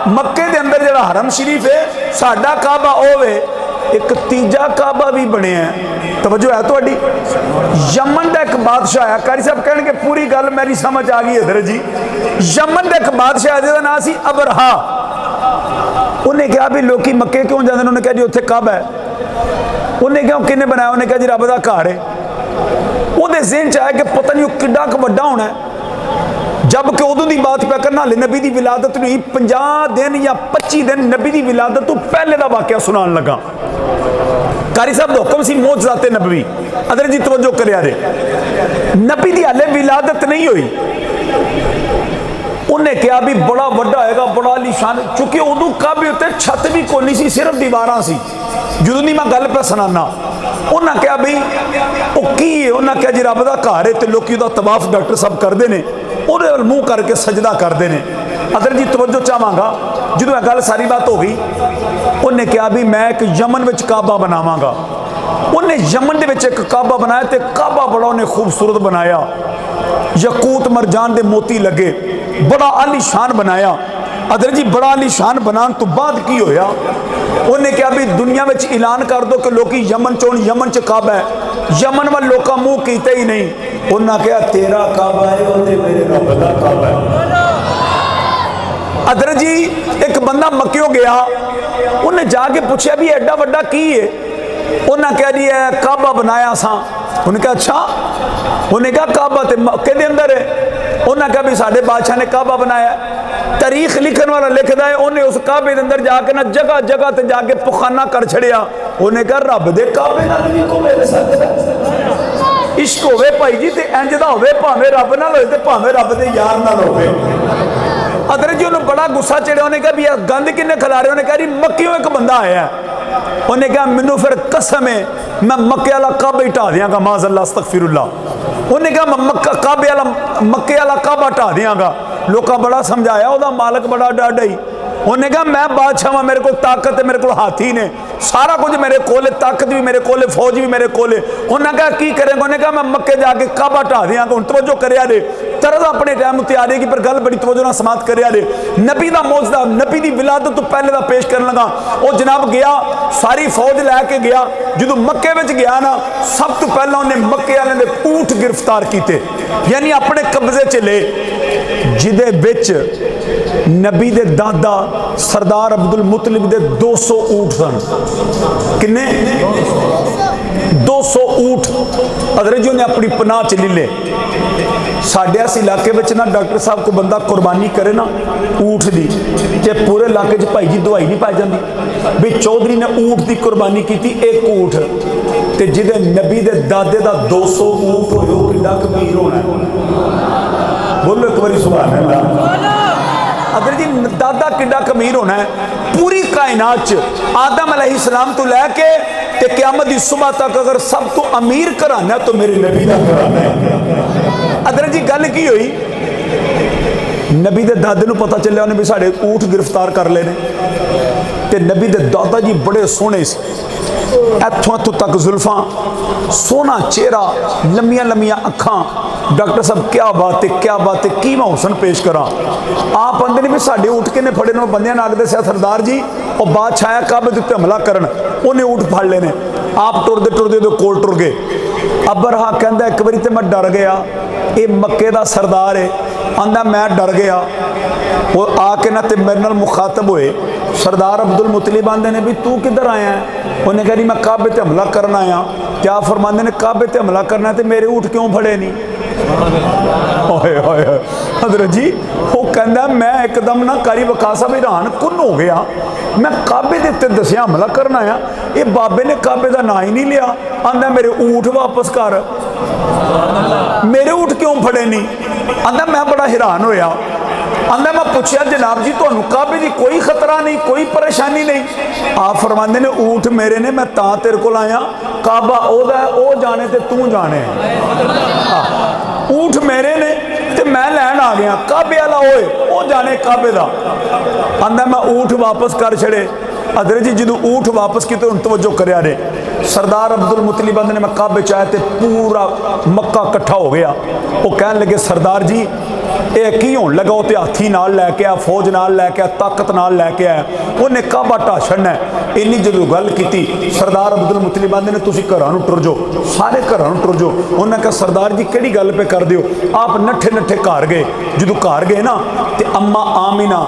मक्के के अंदर जो हरम शरीफ है साडा काबा होवे। एक तीजा काबा भी बनया तवज्जो है थोड़ी। यमन का एक बादशाह आया कारी साहब कह पूरी गल मेरी समझ आ गई इधर जी। यमन का एक बादशाह जिसका नाम सी अबरहा। उन्हें कहा भी लोग मक्के क्यों जाते हैं? उन्हें कहा जी उत्थे काबा है। उन्हें कहा किन्ने बनाया? उन्हें कहा जी रब का घर है। ਉਹਦੇ ज़हन च आया कि पता नहीं किड्डा क वड्डा होना है। जबकि उदों की बात पै करना हाले नबी की विलादत नहीं 50 दिन या 25 दिन नबी की विलादत तो पहले का वाकया सुनान लगा। कारी साहब का हुक्म सी मोजज़ाते नबवी। अदर जी तवज्जो करिया रे नबी की हाले विलादत नहीं हुई। उन्हें कहा भी बड़ा वड्डा होएगा बड़ा आलीशान चूंकि उदों काबे उत्ते छत भी कोई नहीं सी सिर्फ दीवारां सी। ਜਦੋਂ ਦੀ मैं गल पे सुनाना उन्हें कहा भी वह की है? उन्हें कहा जी रब का घर है तो लोग उसका तवाफ डॉक्टर साहब करते हैं ਉਹਦੇ ਵੱਲ ਮੂੰਹ करके सजदा करते हैं। अदर जी तवज्जो चाहांगा जो यह गल सारी बात हो गई उन्हें कहा भी मैं एक यमन में काबा बनावांगा। उन्हें यमन के एक काबा बनाया तो काबा बड़ा उन्हें खूबसूरत बनाया यकूत मरजान के मोती लगे बड़ा आलीशान बनाया। अदर जी बड़ा आलीशान बनाने तो बाद की होया? उन्हें कहा भी दुनिया में ऐलान कर दो कि लोग यमन चोन यमन च काबा है। यमन वाल लोग मुँह किया ही नहीं। उन्हें कहा तेरा काबा है मेरे रब दा काबा है। अदर जी एक बंदा मक्कियों गया उन्हें जाके पूछा भी एडा वड्डा की है? उन्हें कहा जी काबा बनाया सा। उन्हें कहा अच्छा? उन्हें कहा काबा तो मक्के के अंदर है। उन्हें कहा भी साडे बादशाह ने काबा बनाया। तारीख लिखने वाला लिखता है उन्हें उस काबे के अंदर जाके ना जगह जगह ते जाके पुखाना कर छड़िया। उन्हें कहा रब दे काबे नाल भी कोई मिल सकदा? इश्क होवे भाई जी ते इंज दा होवे भावें रब नाल होवे ते भावें रब दे यार नाल होवे। अदर जी उन्हें बड़ा गुस्सा चढ़िया। उन्हें कहा भी यार गंद किन्ने खिलारे? उन्हें कहा जी मक्कियों एक बंदा आया। उन्हें कहा मैनू फिर कसम है मैं मक्के वाला काबा ही ढा दियांगा माज़अल्लाह अस्तगफिरुल्लाह। उन्हें कहा मैं मक्के वाला काबा ढा दियांगा। लोग बड़ा समझाया वह मालक बड़ा डाढ़ा ही। उन्हें कहा मैं बादशाह हाँ मेरे को ताकत है मेरे को हाथी ने सारा कुछ मेरे कोल ताकत भी मेरे कोल फौज भी मेरे कोल। उन्हें कहा की करेंगे? उन्हें कहा मैं मक्के जाके काबा ढा दियांगा। हूँ तवज्जो करिया रे तरज अपने टाइम उत्ते आ रहेगी पर गल बड़ी तवज्जो नाल समाप्त करिया रे। नबी का मौजदा नबी की विलादत तो पहले का पेश करन लगा। वो जनाब गया सारी फौज लैके गया। जो मक्के में गया ना सब तो पहला उन्हें मक्के वाले ने ऊँट गिरफ्तार किए यानी अपने कब्जे च ले जिदे विच नबी दे दादा सरदार अब्दुल मुतलिब दे 200 ऊँट सन। किन्ने? 200 ऊँट अदर जी उन्हें अपनी पनाह च ले ले। साढ़े इस इलाके में ना डॉक्टर साहब को बंदा कुर्बानी करे ना ऊँट की तो पूरे इलाके भाई जी दवाई नहीं पाई जाती भी चौधरी ने ऊँट की कुर्बानी की एक ऊँट तो जिदे नबी दे दादे का 200 ऊँट हो कितना कबीर होना है। बोलो एक बार सुभान अल्लाह। अगर जी दादा किड्डा कमीर होना है। पूरी कायनात आदम अलैहिस्सलाम तो लैके ते क़यामत की सुबह तक अगर सब तो अमीर घराना तो मेरे नबी का घराना है। अगर जी गल की हुई नबी दे दादे नूं पता चलिया उन्हें भी साढ़े ऊँट गिरफ्तार कर ले ते नबी दे दादा जी बड़े सोहने से इत्थों इत्थों तक जुल्फा सोहना चेहरा लम्मिया लम्मिया अखां। डॉक्टर साहब क्या बात है क्या बात है की मैं हुसन पेश करा। आप आंदे ने भी साढ़े ऊँट किन्ने फड़े ने बंदियां नाल दस्सिया सरदार जी और बादशाह आया काबे दे उत्ते हमला करन उन्हें ऊँट फड़ लेने। आप टुरदे टुरदे दे कोल टुर गए। अबरहा कहंदा एक बारी ते मैं डर गया ये मक्के दा सरदार है। आंदा मैं डर गया वो आके ना ते मेरे नाल मुखातब होए। सरदार अब्दुल मुतलिब आंदे ने भी तू किधर आया है? उन्हें कहा मैं काबे ते हमला करना आया। क्या फरमाते ने काबे ते हमला करना है तो मेरे ऊँट क्यों फड़े नहीं? हजरत जी वो कहता मैं एकदम ना कारी वकास साहब हैरान कुन हो गया। मैं काबे के उत्ते दसिया हमला करना आया ये बाबे ने काबे का ना ही नहीं लिया। आंदा मेरे ऊँट वापस कर। मेरे ऊँट क्यों फड़े नहीं? आंदा मैं बड़ा हैरान होया आंदा मैं पूछा जनाब जी तुहानू काबे की कोई खतरा नहीं, कोई परेशानी नहीं? आप फरमाते ने ऊँट मेरे ने, मैं तां तेरे को आया, काबा ओदा है, ओ जाने ते तू जाने। ऊँट मेरे ने ते मैं लैन आ गया, काबे वाला ओए ओ जाने काबे दा। आंदा मैं ऊँट वापस कर छड़े। हजरत जी जो ऊँट वापस किए उन तवज्जो करया रे, सरदार अब्दुल मुतलिब ने मैं काबे चाहे तो पूरा मक्का इकट्ठा हो गया। वो कहन लगे सरदार जी ये की होने लगा, तो हाथी नाल लैके आया, फौज नाल लैके आया, ताकत नाल लैके आया, उन्हें काबा ढा छड़ना है। इन्नी जो गल की सरदार अब्दुल मुतलिब ने तुम घरों टुर जाओ, सारे घरों टुर जाओ। उन्हें कहा सरदार जी किहड़ी गल पे कर दियो? आप नठे नठे घर गए। जो घर गए ना तो अम्मा आमिना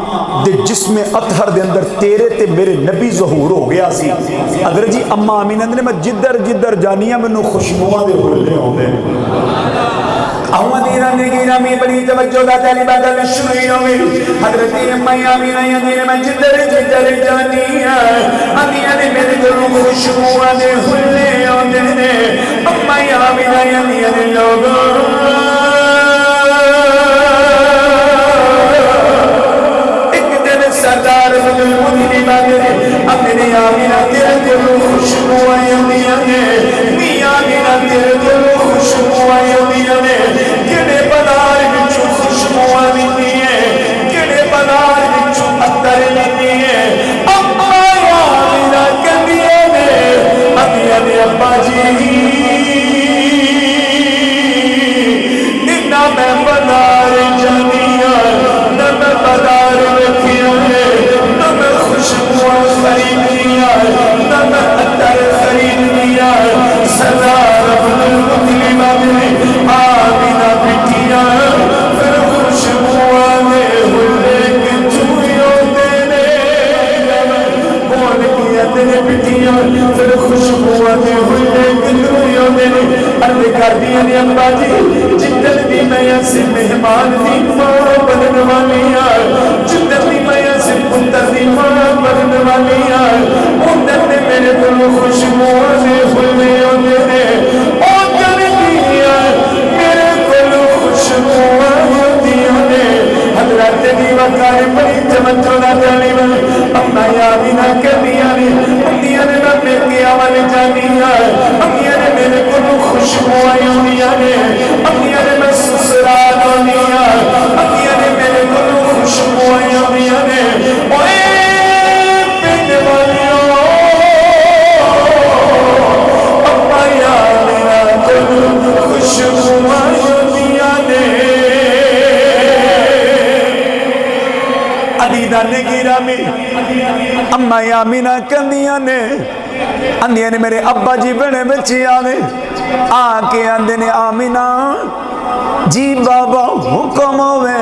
दे जिस्म अतहर दे अंदर तेरे ते मेरे नबी ज़हूर हो गया सी। अगर जी अम्मा आमिना ने मैं जिधर जिधर जानी हाँ मैनू खुशबुआं दे हुल्ले आउंदे ने। बड़ी तवज्जो दा चली बात शुरू ही होवे। हजरत अम्मा आमिना ने मैं जिधर जिधर जानी हां आंदियां ने मेरे कोलों खुशबुआं दे हुल्ले आउंदे ने। अम्मा आमिना ने लोगों सरदार अब्दुल मुतलिब अपने आमिना तेरे दिलों खुशबू आईयां ने, मियां आमिना तेरे दिलों खुशबू आईयां ने। किड़े पदार विचों खुशबू आईंदी है, किड़े पदार विचों अत्तर लेंदी है। अम्मा आमिना कहंदियां ने आंदियां ने अब्बा जी इन्ना मैं पदार जानिया न मैं पदार रखिया है, न मैं खुशबुआं खरीद लिया, न मैं अत्तर खरीद लिया। सरदार अब्दुल मुतलिब ने आमिना बिटिया फिर खुशबुआं ने हुल्ले किथों आउंदे ने। बोल के तेरे बिटिया फिर खुशबुआं ने हुल्ले किथों आउंदे ने। अर्ज करदियां ने अब्बा जी जिद्दन भी मैं ऐसे मेहमान दी मां बनने वाली हां, जिद्दन भी मैं ऐसे पुत्र दी मां बनने वाली हां, उधर ने मेरे को खुशबुआं ने हुल्ले आउंदे ने। ओ जरदियां मेरे को खुशबुआं आउंदियां ने। हजरत दी वकार बड़ी तवज्जो दा तालीब अम्मा आमिना कहदियां ने उंदियां ने मैं मेके वाले जानी हां, अम्मियां ने मेरे को खुशबुआं आउंदियां ने। अम्मियां ने मैं ससुराल आउंदी हां, अम्मियां ने मेरे को खुशबुआं आउंदियां ने। ओए पिंड वालियो अम्मा आमिना को खुशबुआं आउंदियां ने। अदीदा ने गिरामी अम्मा आमिना कहंदियां ने आंदियां ने मेरे अब्बा जी बने बच्चे आवे आके आंदे ने आमिना जी बाबा हुक्म होवे।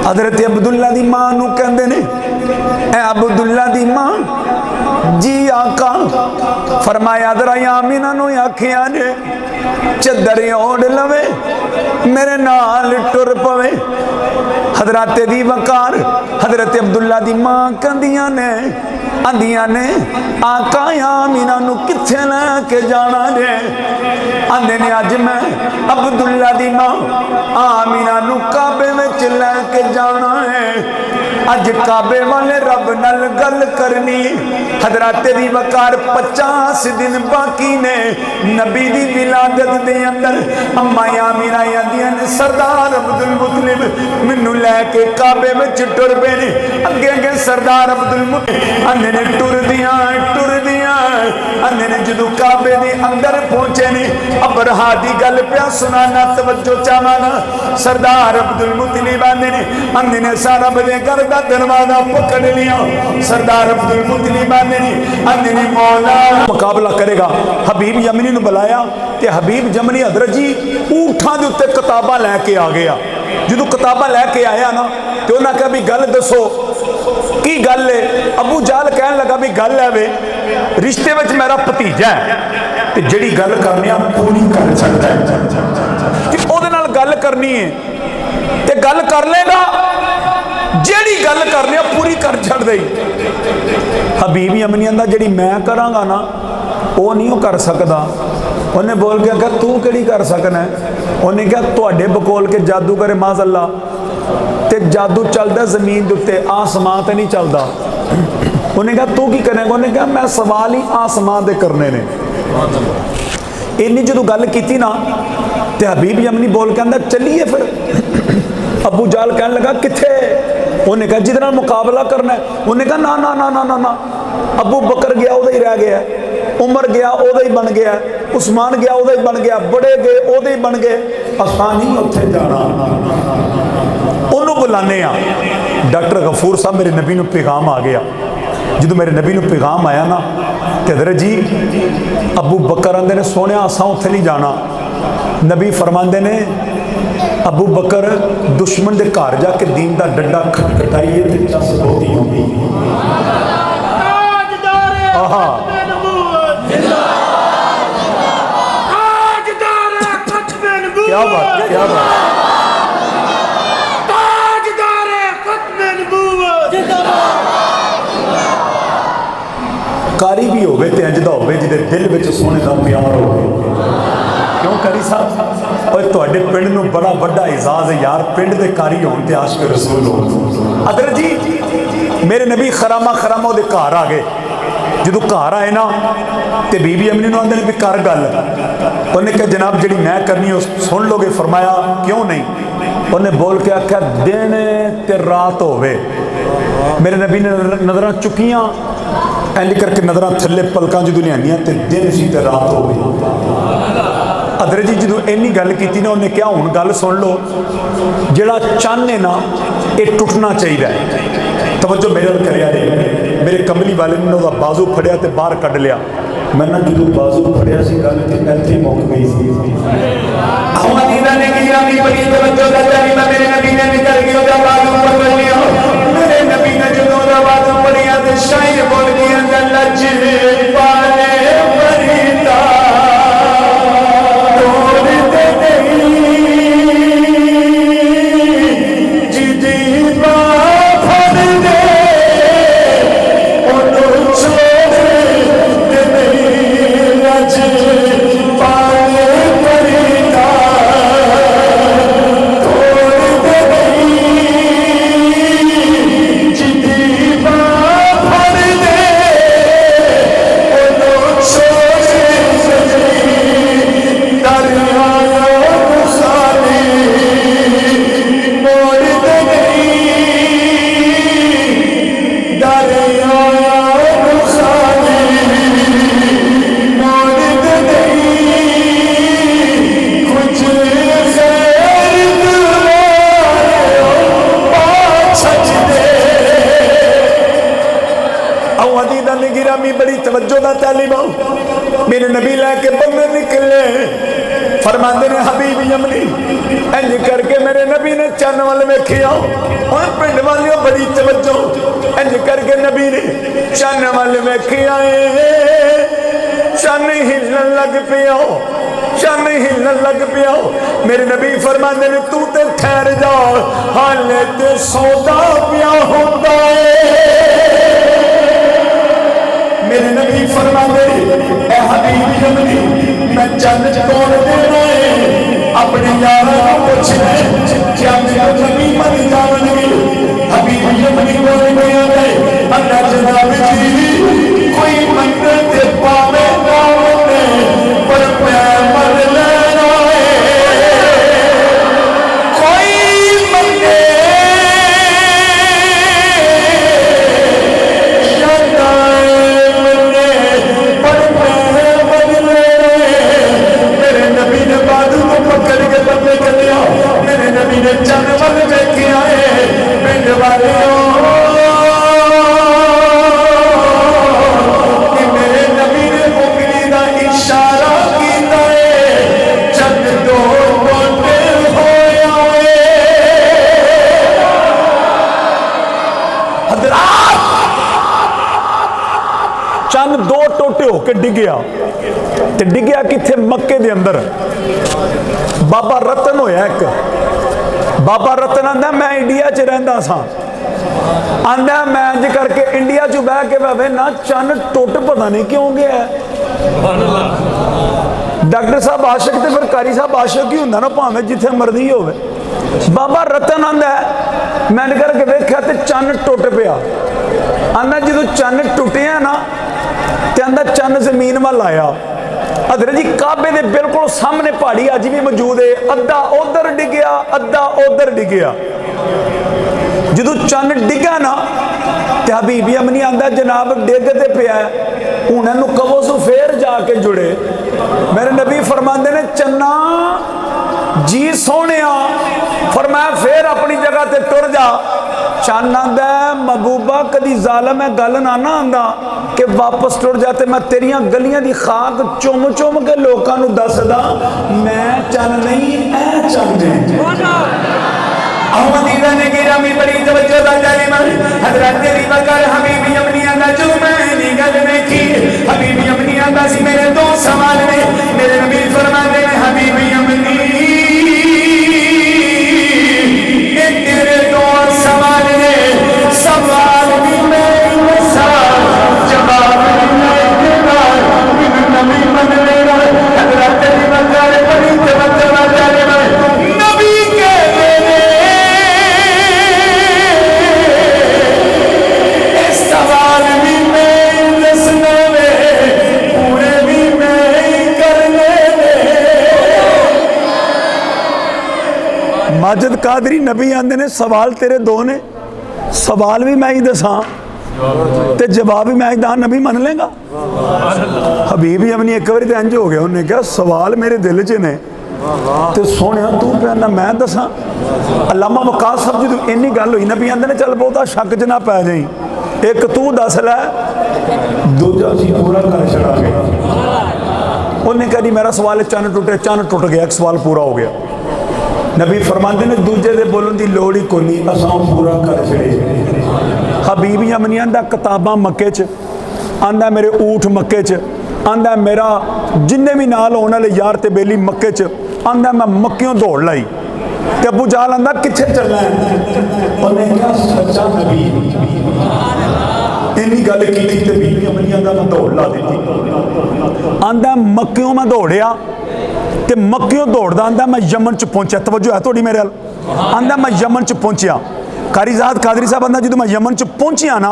हजरत अब्दुल्ला दी मां नू कहंदे ने ए अब्दुल्ला दी मां जी आका। फरमाया दरा आमिना नू आखिया ने चदर ओढ़ लवे मेरे नाल टुर पवे। हजरत दी वकार हजरत अब्दुल्ला दी मां कहंदियां ने आंदियां ने आका आमिना नू किथे लैके जाना जे? आंदे ने अज मैं अब्दुल्ला दी मां आमिना नू काबे विच लैके जाना है। अज काबे वाले रब नाल गल करनी। हजरत दी वकार 50 दिन बाकी ने नबी दी विलादत दे अंदर। अम्मा आमिना आंदियां ने सरदार अब्दुल मुतलिब मैनू लैके काबे विच टुर पे ने। अगे अगे सरदार अब्दुल मुतलिब आंदे ने टुर दियां आंदे ने जदों काबे दे अंदर पहुंचे ने अबरहा दी गल पिया सुनाना तवज्जो चाहना। सरदार अब्दुल मुतलिब आंदे ने सारा बदे घर दा दरवाजा पकड़ लिया। सरदार अब्दुल मुतलिब आंदे ने मौला मुकाबला करेगा। हबीब यमनी नू बुलाया ते हबीब यमनी हजरत जी ऊंठां दे उत्ते किताबां लैके आ गया। जो किताबां लैके आया ना तो उन्हें कहा भी गल दसो की गल है? अबू जाल कहन लगा भी गल है वे रिश्ते में मेरा भतीजा है ते जिहड़ी गल करनी पूरी कर सकता है कि ओहदे नाल गल करनी है ते गल कर लेगा, जिहड़ी गल करनी पूरी कर छड़ दे। हबीब यमनी दा जिहड़ी मैं करांगा ना वो नहीं वो कर सकदा। उन्हें बोल के कहा तू किहड़ी कर सकना है? उन्हें कहा तुहाडे बकोल के जादूगर माज़अल्लाह ते उत्थे जादू चलता जमीन के उत्ते, आसमान ते नहीं चलता। उन्हें कहा तू की करेगा? उन्हें कहा मैं सवाल ही आसमान दे करने ने। इन्नी जो गल की ना तो हबीब यमनी बोल के आंदा चलिए फिर। अबू जाल कहने लगा किथे? उन्हें कहा जिहदे नाल मुकाबला करना है। उन्हें कहा ना ना ना ना ना ना, अबू बकर गया उहदा ही रह गया, उमर गया उहदा ही बन गया, उस्मान गया उहदा ही बन गया, बड़े गए उहदे ही बन गए, असां नहीं उत्थे जाना। उन्होंने बुलाने आ। डॉक्टर गफूर साहब मेरे नबी नूं पैगाम आ गया। जो मेरे नबी नूं पैगाम आया ना तो हज़रत जी अबू बकर आंदे ने सोने असां उत्थे नहीं जाना। नबी फरमांदे ने अबू बकर दुश्मन के घर जाके दीन का डंडा खटखटाइए तो चस बहुती होगी। क्या बात, क्या बात। कारी भी होवे ते इंज दा होवे जिहदे दिल विच सोने का प्यार होवे। क्यों कारी साहब? और तुहाडे पिंड नूं बड़ा वड्डा एजाज है यार, पिंड दे कारी होण ते आशिक रसूल होण। अदर जी मेरे नबी खरामा खरामा उहदे घर आ गए। जो घर आए ना तो बीबी अमनी नूं आंदे ने भी कर गल। उन्हें कहा जनाब जी मैं करनी हो सुन लोगे? फरमाया क्यों नहीं? उन्हें बोल के आख्या दिन ते रात होवे। मेरे नबी ने नज़रां चुकियां इंज करके नज़रां थल्ले पलकां जो लियानियां तो दिन सी ते रात हो गई। अदर जी जो इन्नी गल की ना उन्हें क्या हुण गल सुन लो, जिहड़ा चन्न है ना ये टुटना चाहिए। तवज्जो मेरे नाल करिया जी। मेरे कमली वाले ने उसका बाजू फड़िया तो बाहर कढ़ लिया। मैं ना जो बाजू फड़िया सी गल तो इत्थे ही मुक गई सी। मेरे नबी ने निकल के उसका बाजू पकड़ लिया। मेरे नबी ने जो बाजू फड़िया तो शायर बोल गया लज पाले फरीदा मेरे नबी लैके बंदे निकले। फरमाते ने हबीब यमनी इंज करके मेरे नबी ने चन्न वाल वेखिया। और पिंड वालियों बड़ी तवज्जो, इंज करके नबी ने चन्न वाल वेखिया। चन्न हिलन लग पिया, चन्न हिलन लग पिया। मेरे नबी फरमाते ने तू ते ठहर जा, हाले ते सौदा पिया होता है। मेरे नबी फरमाते ऐ हबीब यमनी मैं चन्न तोड़ देना है। अपने यारों को पूछना क्या मेरा नबी मन जानेंगे? हबीब यमनी बोल गया है अल्लाह जनाब जी कोई मन्नत पावे ना होने पर मैं मन लेना है। कोई मन्नत मेरे नबी ने चन्न वाल वेखिया है। पिंड वाले मेरे नबी ने उंगली का इशारा किया है। चन्न दो टोटे होया चन्न दो टोटे होके डिगया। ते डिगया किथे? मक्के दे अंदर। बाबा रतन होया एक। बाबा रतन आंदा मैं इंडिया च रहिंदा सा। आंदा मैं इंज करके इंडिया च बह के भावे ना चन्न टुट पता नहीं क्यों गया। डॉक्टर साहब आशिक तो फिर कारी साहब आशिक ही हुंदा ना, भावें जिथे मर्जी होवे। बाबा रतन आंदा मैंने करके वेख्या तो चन्न टुट पिया। आंदा जो चन्न टुटिया ना तो आंदा चन्न जमीन वाल आया। हजरत जी काबे के बिल्कुल सामने पहाड़ी अज भी मौजूद है, अद्धा उधर डिगया अद्धा उधर डिगया। जो चन्न डिगा ना तो हबीबी अमनी आंदा जनाब डिगते पिया हूँ इनू कवो सो फिर जाके जुड़े। मेरे नबी फरमाते ने चन्ना जी सोने फरमाया फिर अपनी जगह ते टुर जा। चन्न आंदा महबूबा कदी जालम है गल ना ना आंदा कि वापस टुर जा ते मैं तेरियां गलियां दी खाक चुम चुम के लोगों को दसदा मैं चन्न नहीं ऐ चन्न है। मेरे दो सवाल ने मेरे नबी फरमाते हैं हबीबी अमनी तेरे दो सवाल ने सवाल भी मैं जवाब नबी मन लेना हजरत बड़ी नबी के सवाल भी मैं दसना पूरे भी मैं करने। माजिद कादरी नबी आंदे ने सवाल तेरे दो ने, सवाल भी मैं ही दसा ते जवाब भी मैं ही दा, नबी मन लेगा। हबीब अमनी एक बार तो इंज हो गया, उन्हें कहा सवाल मेरे दिल च ने तो सोने तू कहना मैं दसा। अल्लामा वकास साहब जो इन्नी गल हुई नबी आंदे ने चल बहुता शक च ना पै जाई, एक तू दस लै दूजा सी पूरा कर छड़ा गया। उन्हें कहा जी मेरा सवाल चन्न टुटे, चन्न टुट गया, एक सवाल पूरा हो गया। नबी फरमाते ने दूजे दे बोलन की लोड़ ही कोई नहीं, असां पूरा कर छड़े। हबीबी अमनी आंदा किताबां मक्के च, आंदा मेरे ऊठ मक्के च, आंदा मेरा जिन्ने भी नाल होने वाले यार ते बेली मक्के च, आंदा मैं मक्कियों दौड़ लाई। ते अबू जाल आंदा किथे चलना है, उन्हें कहा सच्चा नबी इन्नी गल की ते बीबी अमनी आंदा मैं दौड़ ला दी। आंदा मक्कियों मैं दौड़िया ते मक्कियों दौड़दा आंदा मैं यमन च पहुंचा। तवज्जो है थोड़ी मेरे वाल। आंदा मैं यमन च पहुंचिया, कारीजाद कादरी साहब आंदा जो मैं यमन च पहुंचिया ना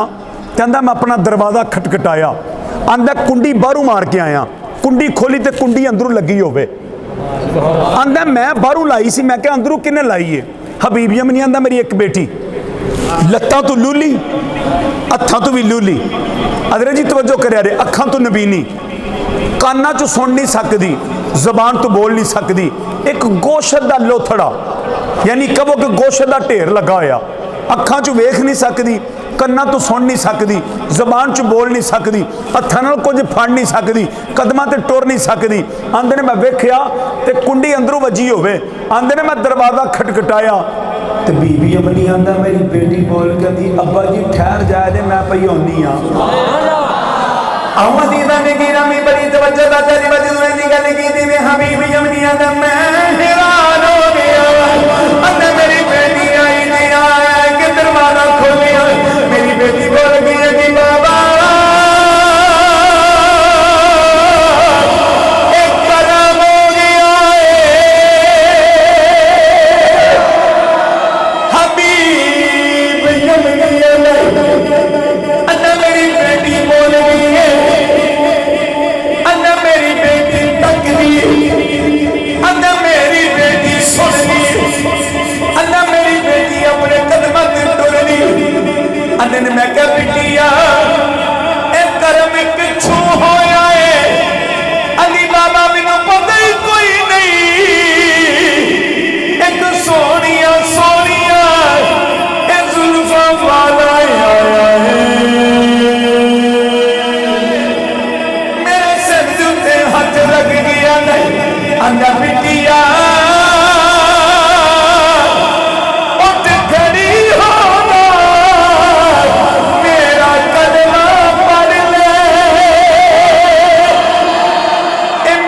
ते आंदा मैं अपना दरवाजा खटखटाया, आंदा कुंडी बाहरों मार के आया, कुंडी खोली ते कुंडी अंदरों लगी होवे। आंदा मैं बाहरों लाई सी, मैं क्या अंदरों किन्ने लाई है? हबीबी अमनी आंदा मेरी एक बेटी, लत्तां तो लूली हत्थां तो भी लूली। अदरे जी तवज्जो करिया रे, अखां तो नबीनी, काना चो सुन नहीं सकती, जबान तो बोल नहीं सकती, एक गोशत का लोथड़ा यानी कहो कि गोशत का ढेर लगा होया, अखां चो वेख नहीं सकती, कन्ना तो सुन नहीं सकती, जबान च बोल नहीं सकती, हत्थां नाल कुछ फड़ नहीं सकती, कदमां ते टुर नहीं सकती। आंदे ने मैं वेख्या ते कुंडी अंदरों वजी होवे, आंदे ने मैं दरवाजा खटखटाया ते बीबी अमनी आंदा मेरी बेटी बोल कहती अब्बा जी ठहर जाए दे मैं पई होनी हाँ। अहमदीदा ने गिरा में बड़ी तवज्जो दा तेरी वजह ने गल की थी मैं हबीबी अमनी आंदा मैं हैरान हो गया। अंदर मेरी बेटी आई नहीं आया कि दरवाजा खोलिया, मेरी बेटी बोल गई है कि बाबा एक कदम हो गया है। हबीब अमनी आंदा मेरी बेटी बोल गई है, अंदर मेरी बेटी तक दी, अंदर मेरी बेटी सुन ली, अंदर मेरी बेटी अपने कदम से टुर ली। अंदर ने मैं क्या बिटिया एक कर्म पिछू होया है, अली बाबा मैनू पता ही कोई नहीं, एक सोनिया सोनिया एक जुल्फा वाला आया है, मेरे सिर ते हाथ लग गया नहीं। अंदर बिटिया उठ खड़ी होना, मेरा कलमा पढ़ ले,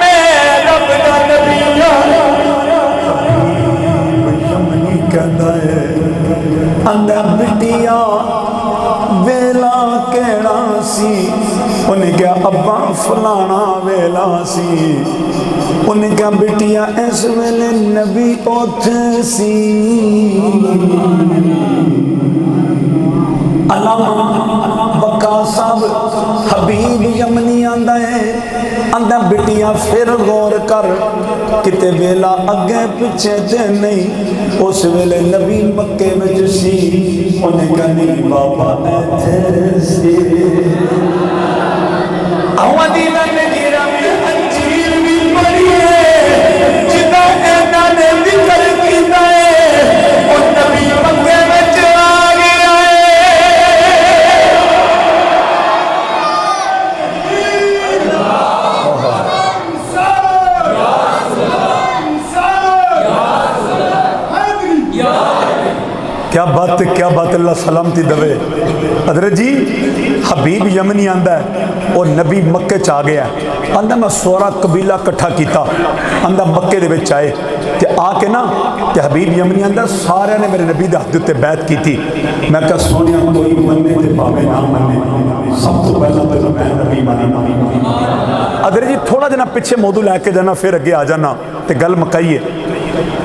मैं रब दा नबी कहता है। अंदर बिटिया वेला कहना सी, उन्हें उन्हें क्या अब्बा फलाना वेला सी, उन्हें क्या बिटिया इस वेले नबी उत्थे सी। अल्लामा बका साहब हबीब यमनी आंदा है, आंदा बिटिया फिर गौर कर, किते वेला अगे पिछे ते नहीं, उस वेले नबी मक्के विच सी। उन्हें क्या नहीं बाबा इत्थे सी। आवादी ने गिरा में अंजीर भी पड़ी है, जिदा ऐना ने जिक्र कीता है, और नबी मक्के विच आ गया है। क्या बात है, क्या बात, अल्लाह सलामती दवे। हजरत जी हबीब यमनी आंदा है और नबी मक्के च आ गया, आंदा मैं सोरा कबीला इकट्ठा किया, आंदा मक्के दे विच आए ते आके ना ते हबीब यमनी आंदा सारे ने मेरे नबी दे हत्थ उत्ते बैत की थी। मैं कहा सोनिया कोई मन्ने ते भावे ना मन्ने, सब तो पहला तो मैं नबी मानना। हजरत जी थोड़ा जिना पिछे मौजू लैके जाना फिर अगे आ जाना ते गल मकाइए।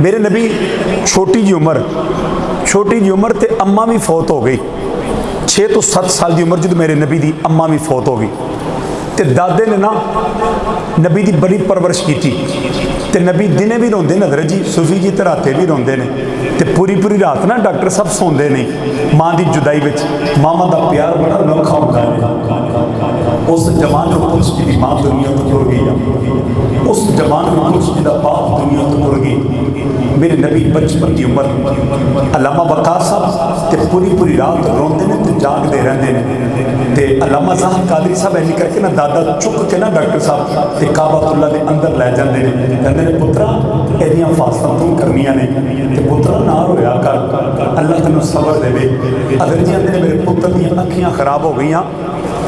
मेरे नबी छोटी जी उम्र ते अम्मा भी फौत हो गई, 6 तो 7 साल की उम्र जो मेरे नबी की अम्मा भी फौत हो गई, तो दादे ने ना नबी की बड़ी परवरिश की थी। तो नबी दिने भी रोंदे ने हजरत जी, सूफी जी तो रातें भी रोंदे ने, तो पूरी पूरी रात ना डॉक्टर सब सौंदे नहीं। माँ की जुदाई में मामा का प्यार बड़ा अनोखा होता है। उस जवान पुरुष जी की माँ दुनिया तो तुर गई, उस जवान पुरुष जी का बाप दुनिया तो तुर गई। मेरे नबी बचपन की उम्र, अल्लामा वक़ार साहब ते पूरी पूरी रात रोंदे ने ते जागते रहते हैं। तो अल्लामा ज़ाहिद कादरी साहब ऐसी करके ना दादा चुक के ना डॉक्टर साहब ते काबातुल्ला के अंदर लै जाते हैं, कहते हैं पुत्रा एदियां फासला तू करनियां ने, ते पुत्रा ना रोया कर, अल्लाह तेन सबर देवे। अगर जी आते मेरे पुत्र दी अखियां खराब हो गई,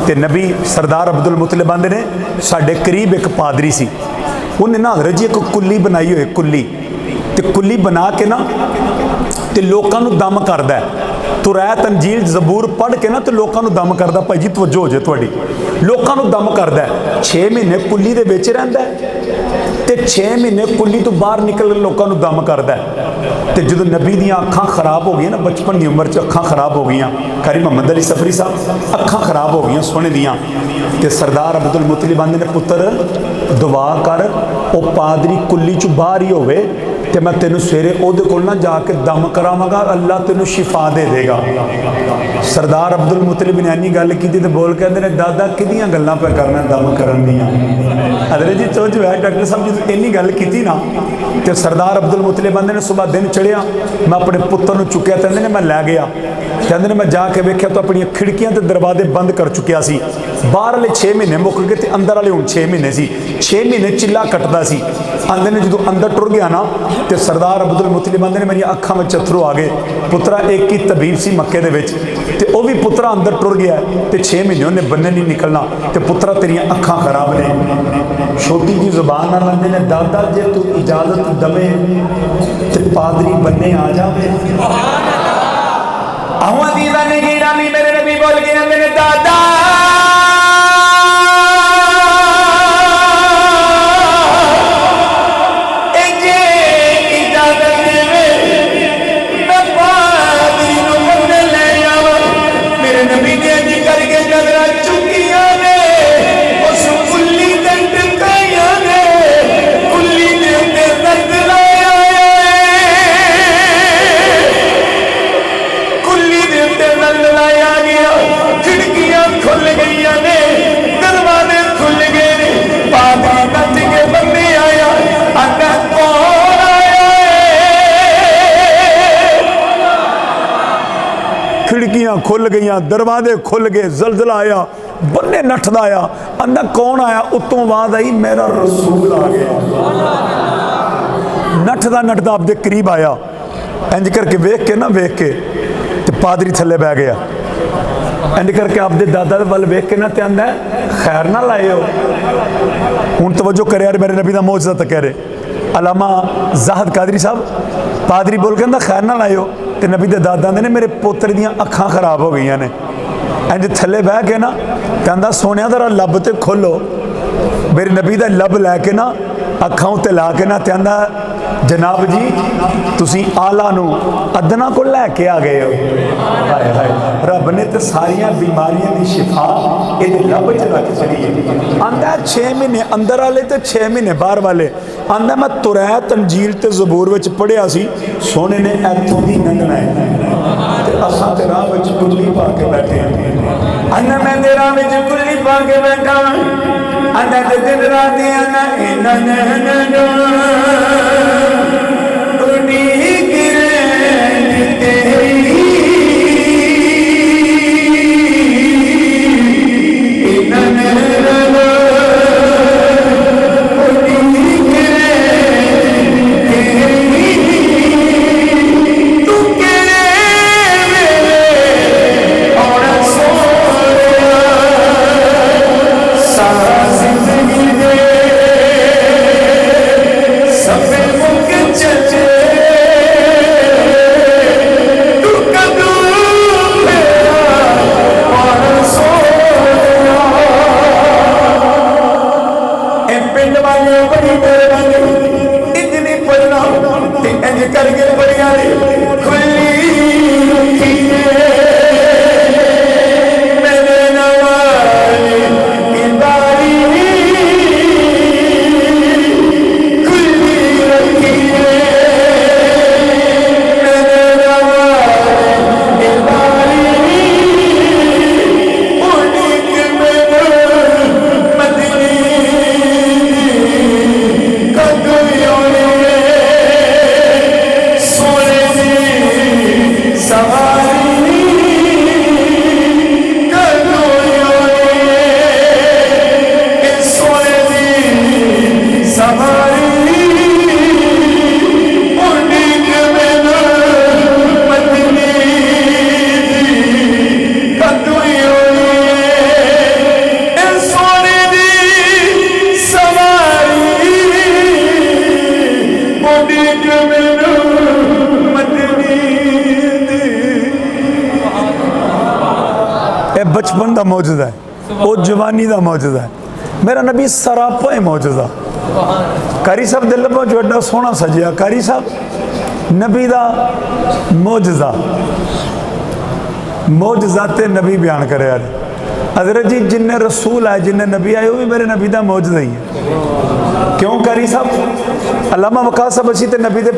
तो नबी सरदार अब्दुल मुतलिब आंदे ने साडे करीब एक पादरी सी, उन्हें ना हजरत जी एक कुल्ली बनाई हुई, कुल्ली ते कुल्ली बना के ना ते लोकां नूं दम करदा है। तुरैत अंजील जबूर पढ़ के ना तो लोकां नूं दम करदा, भाई जी तवज्जो हो जाए तुहाडी, लोकां नूं दम करदा है। 6 महीने कुल्ली दे विच रहिंदा है ते 6 महीने कुल्ली तो बाहर निकल के लोकां नूं दम करदा है। तो जो नबी दियाँ अखां खराब हो गई ना, बचपन की उम्र च अखां खराब हो गई, कारी मोहम्मद अली सफरी साहब अखां खराब हो गई सोने दियाँ, तो सरदार अब्दुल मुतलिब आंदे ने पुत्र दुआ कर, वो पादरी कुल्ली चों बाहर ही होवे ते मैं तेनों सवेरे ओहदे कोल ना जाके दम करावांगा, अल्लाह तेनों शिफा दे देगा। सरदार अब्दुल मुतलिब ने इन्नी गल की तो बोल कहते हैं दादा किदियां गल्लां पे करना दम करन दियां। हजरत जी तो जो है डॉक्टर साहब जो इन्नी गल की ना, तो सरदार अब्दुल मुतलिब आंदे ने सुबह दिन चढ़िया, मैं अपने पुत्र नूं चुक्या, कहते ने मैं लै गया, कहते ने मैं जाके वेख्या तो अपन खिड़कियां ते दरवाजे बंद कर चुकिया सी। बाहर वाले 6 महीने मुक गए तो अंदर वाले हुण 6 महीने सी, 6 महीने चिल्ला कटदा सी। आंदे ने जो अंदर टुर गया ना, तो सरदार अब्दुल मुतलिब आंदे ने मेरी अखां में अथरू आ गए। पुत्रा एक ही तबीब सी मक्के दे विच, ते वह भी पुत्रा अंदर टुर गया, तो 6 महीने उन्हें बन्ने नहीं निकलना, तो पुत्रा तेरियां अखां खराब ने। छोटी जी जुबान नाल आंदे ने दादा जे तू इजाजत दवे तो पादरी बन्ने आ जावे। आवां दीदा ने गिरा मी मेरे नबी बोल के आंदे ने दादा खिड़कियां खुल गई, दरवाजे खुल गए, जलजला आया, बन्ने नठदा आया, अंदर कौन आया, उत्तों आवाज आई मेरा रसूल आ गया। नठदा नठदा आपदे करीब आया, इंज करके वेख के ना वेख के ते पादरी थले बह गया, इंज करके आपदे दादा वाल वेख के ना ते आंदा खैर ना लाए हो। हुण तवज्जो करे यार, मेरे नबी दा मौजज़ा तो कह रहे अलामा ज़ाहिद कादरी साहब, पादरी बोल के खैर ना लाए हो, तो नबी दे दादा ने मेरे पुत्र दियां अखां खराब हो गई ने। इंज थले बह के ना कहता सोने जरा लब तो खोलो मेरे नबी का लब लैके ना अखा उत्ते ला के ना कहता जनाब जी तुसी आला नू अदना को लैके आ गए हो। हाय हाय रब ने तो सारिया बीमारियों की शिफा ये लब च रख छड़ी है। आंदा 6 महीने अंदर वाले तो 6 महीने बाहर वाले। आंदा मैं तुरैया तंजील ते ज़बूर विच पढ़िया सी सोने ने इत्थों दी लंघना है ते असां ते राह विच कुल्ली पा के बैठे हैं। आंदा मैं ते राह विच कुल्ली पा के बैठा आंदा ते दिन रात आंदा इन्हां ने बचपन का मौजूदा है वो जवानी का मौजूदा है। मेरा नबी सरापा ही मौजूदा। कारी साहब दिल पर जो एडा सोहना सजिया कारी साहब नबी का मौजूदा मौजूदाते नबी बयान करे यार हजरत जी जिन्ने रसूल आए जिन्ने नबी आए वो भी मेरे नबी का मौजूदा ही है। क्यों कारी साहब अल्लामा वकास साहब असी तो नबी दे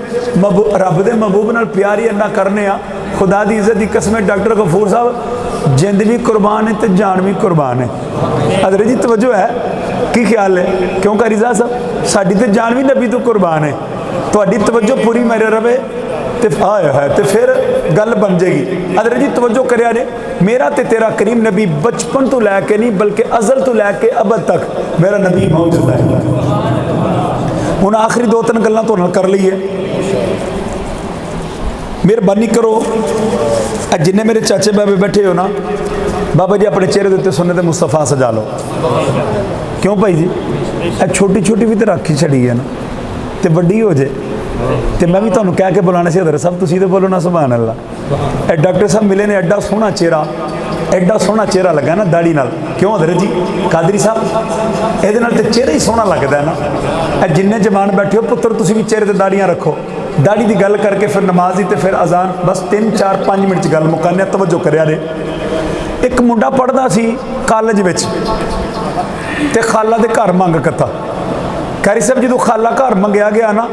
रब दे महबूब नाल प्यार ही इन्ना करने आ खुदा दी इज्जत की कसम। डॉक्टर गफूर साहब जिंद भी कुर्बान है तो जान भी कुर्बान है। हजरत जी तवज्जो है की ख्याल है क्यों रिजा साहब साडी तो जान भी नबी तो कुर्बान है। थोड़ी तवज्जो पूरी मेरे रवे तो आया है तो फिर गल बन जाएगी। हजरत जी तवज्जो करिया ने मेरा ते तेरा करीम नबी बचपन तो लैके नहीं बल्कि अजल तो लैके अब तक मेरा नबी मौजूद है। हुण आखिरी 2-3 गल्लां तुहाडे नाल कर लईए। मेहरबानी करो जिन्ने मेरे चाचे बाबे बैठे हो ना बाबा जी अपने चेहरे के उत्ते सुन्नत मुस्तफा सजा लो। क्यों भाई जी छोटी छोटी भी तो रख ही छड़ी है ना तो वड्डी हो जाए तो मैं भी तुहानूं कह के बुलाना सी हज़रत साहब तुसीं तो बोलो ना सुभान अल्लाह। डॉक्टर साहब मिले ने एडा सोहना चेहरा लगा ना दाड़ी नाल। क्यों हज़रत जी कादरी साहब ये तो चेहरा ही सोहना लगता है ना। जिन्ने जवान बैठे हो पुत्र तुसीं भी चेहरे ते दाड़ियाँ रखो। दाड़ी की गल करके फिर नमाज की फिर अजान बस 3-4-5 मिनट च गल मुकाने। तवज्जो करिया रे एक मुंडा पढ़दा सी कॉलेज विच ते खाला दे घर मंग कत्ता। कारी साहब जो खाला घर मंगया गया ना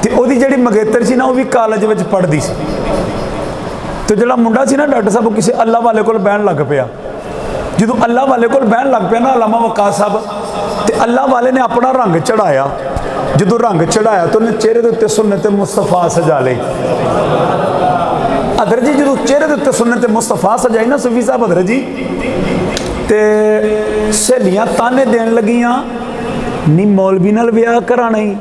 तो वही जी मंगेतर सी ना वो भी कॉलेज में पढ़ती सी। तो जो मुंडा सी ना डॉक्टर साहब किसी अल्लाह वाले को बहन लग पिया। जो अल्लाह वाले को बहन लग पिया ना अल्लामा वकास साहब तो अल्लाह वाले ने अपना रंग चढ़ाया। जो रंग चढ़ाया तो उन्हें चेहरे के उत्ते सुन्नत मुस्तफा सजा ली। हजरत जी जो चेहरे के उत्ते सुन्नत मुस्तफा सजाई ना सूफी साहब हजरत जी तो सहेलियां ताने देन लगियां नी मौलवी नाल ब्याह कराना ही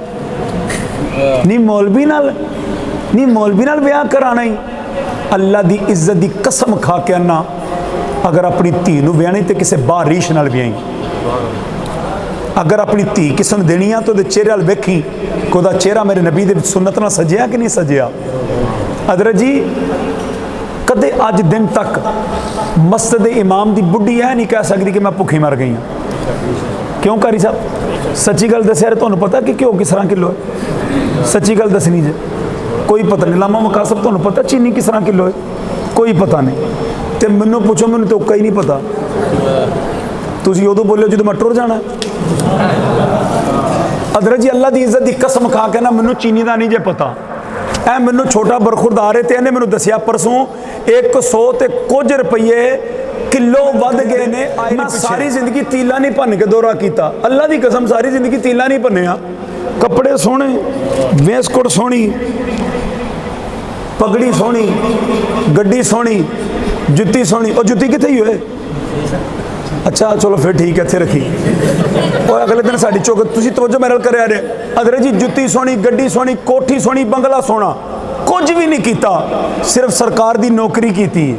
नी मौलवी नाल ब्याह कराना ही। अल्लाह की इज्जत की कसम खा के आना अगर अपनी धी नूं ब्याहनी तो किसी बारिश नाल ब्याही। अगर अपनी धी किसी ने देनी तो चेहरे वाल वेखी कि वह चेहरा मेरे नबी दे सुन्नत नाल सजिया कि नहीं सजिया। हजरत जी कदे अज दिन तक मस्जिद इमाम की बुढ़ी यह नहीं कह सकती कि मैं भुखी मर गई हाँ। क्यों कारी साहब सच्ची गल दसिया तुहानूं पता कि घ्यो किस तरह किलो है? सच्ची गल दसनी जे कोई पता नहीं। लामा मका साहब तुहानूं पता चीनी किस तरह किलो है? कोई पता नहीं। तो मैनू पुछो मैनूं तो ही नहीं पता। तुसीं उदों बोलियो जो मैं टुर जाना। अदर जी अल्लाह की इज्जत की कसम खा के ना मैनू चीनी का नहीं जे पता। ऐ मैनू छोटा बरखुरदार है तो इन्हें मैनू दसिया परसों 100 ते कुछ रुपये किलो वध गए ने। मैं सारी जिंदगी तीला नहीं भन के दौरा किया। अल्लाह की कसम सारी जिंदगी तीला नहीं भनया। कपड़े सोहने, वेस्टकोट सोहनी, पगड़ी सोहनी, गड्डी सोहनी, जुत्ती सोहनी। और जुत्ती कितने ही हुए? अच्छा चलो फिर ठीक है, इत्थे रखी। और अगले दिन साड़ी चौक तुसीं तवज्जो मेरे नाल करे आ रहे। अदर जी जुत्ती सोहनी, गड्डी सोहनी, कोठी सोहनी, बंगला सोहना, कुछ भी नहीं किया, सिर्फ सरकार की नौकरी की।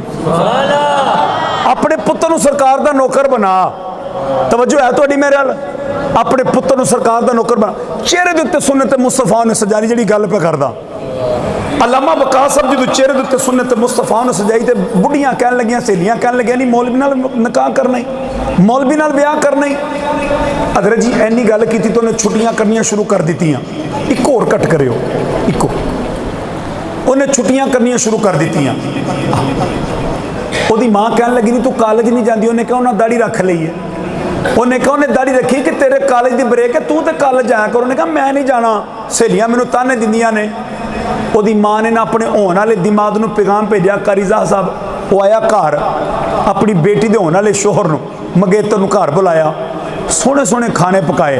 अपने पुत्र नूं सरकार का नौकर बना। तवज्जो है तुहाडी मेरे नाल? अपने पुत्र नूं सरकार का नौकर बना। चेहरे के उत्ते सुन्नत मुस्तफा ने सजाई जिहड़ी गल पे करदा। अलामा वकास साहब जो चेहरे के उत्ते सुन्नत मुस्तफा ने सजाई तो बुढ़ियां कह लगियां, सहेलियां कह लगियां नहीं मौलवी नाल निकाह करना ही, मौलवी नाल ब्याह करना ही। अदर जी इन्नी गल की तो उन्हें छुट्टियां करनियां शुरू कर दित्तियां। एक होर कट करियो, इको उन्हें छुट्टियां करनियां शुरू कर दित्तियां। ਉਹਦੀ माँ कह लगी नहीं तू कॉलेज नहीं जाती। उन्हें कहा उन्हें दाढ़ी रख ली है। उन्हें कहा उन्हें दाढ़ी रखी कि तेरे कॉलेज की ब्रेक है, तू तो कॉलेज जाया कर। उन्हें कहा मैं नहीं जाना, सहेलियां मैनू ताने दिंदियां ने। ਉਹਦੀ माँ ने ना अपने होने वाले दिमाग में पैगाम भेजा। कारीजा साहब वो आया घर, अपनी बेटी के होने वाले शोहर नूं मंगेतर नूं घर बुलाया, सोहने सोहने खाने पकाए।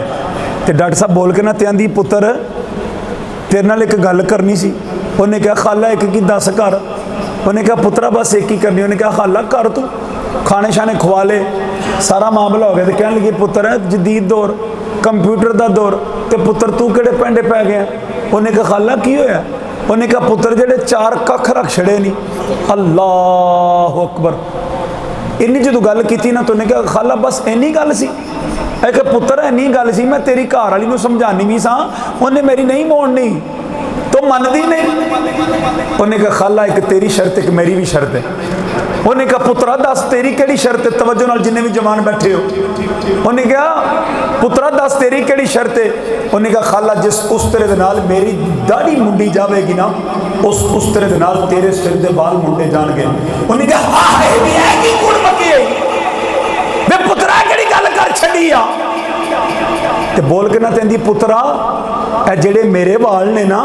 तो डॉक्टर साहब बोल के ना ते आंदी पुत्र तेरे नाल एक गल करनी सी। उन्हें कहा खाला एक की दस कर। उन्हें कहा पुत्रा बस एक ही करनी। उन्हें कहा खाला कर तू, खाने शाने खवा ले। सारा मामला हो गया। तो कह लगी पुत्र जदीद दौर, कंप्यूटर का दौर, तो पुत्र तू किहड़े पेंडे पै गया? उन्हें कहा खाला की होया? उन्हें कहा पुत्र जेडे 4 कख रख छड़े नहीं। अल्लाह अकबर। इन्नी जो गल की ना तो उन्हें कहा खाला बस इन्नी गल सी? एक पुत्र इन्नी गल सी, मैं तेरी घर वाली नूं समझानी भी सा, उन्हें मेरी नहीं मोड़नी, तो मनदी नहीं। उन्हें कहा खाला एक तेरी शर्त एक मेरी भी शर्त है। उन्हें कहा पुत्रा दस तेरी केड़ी शर्त है? तवज्जो नाल जिन्ने भी जवान बैठे हो। उन्हें कहा पुत्रा दस तेरी केड़ी शर्त है? उन्हें कहा खाला जिस उस्तरे दे नाल मेरी दाढ़ी मुंडी जाएगी ना, उस उस्तरे दे नाल तेरे सिर दे बाल मुंडे जाणगे। उन्हें कहा हां ये भी है कि कुड़ मकी है वे पुत्रा केड़ी गल कर छड़ी आ? ते बोल के ना कहंदी पुत्रा ए जेड़े मेरे वाल ने ना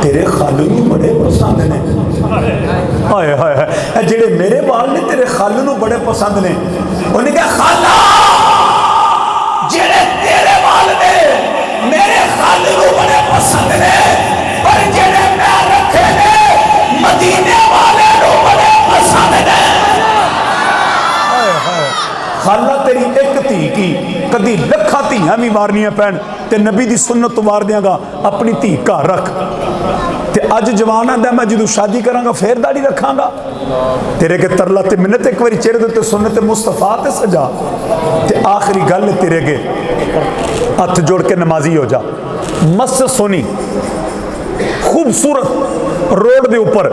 तेरे खालू नूं बड़े पसंद ने। हाय हाय हाय जेड़े मेरे वाल ने तेरे खालू नूं बड़े पसंद ने। उन्हें कहा खाला जेड़े तेरे वाल ने मेरे खालू नूं बड़े पसंद ने, पर जेड़े मैं रखे ने मदीने वाले नूं बड़े पसंद ने। हाय हाय खाला तेरी एक धी की कदी लखा धियां भी मारनियां पैण ते नबी दी सुन्नत तो मार देंगा, अपनी धी घर रख। ते अज जवान आंदा मैं जो शादी करांगा फिर दाढ़ी रखांगा। तेरे के तरला ते मिन्नत एक बारी चेहरे ते सुन्नत मुस्तफा ते सजा। ते आखिरी गल तेरे के हथ जोड़ के नमाजी हो जा। मस्जिद सोनी खूबसूरत रोड दे ऊपर,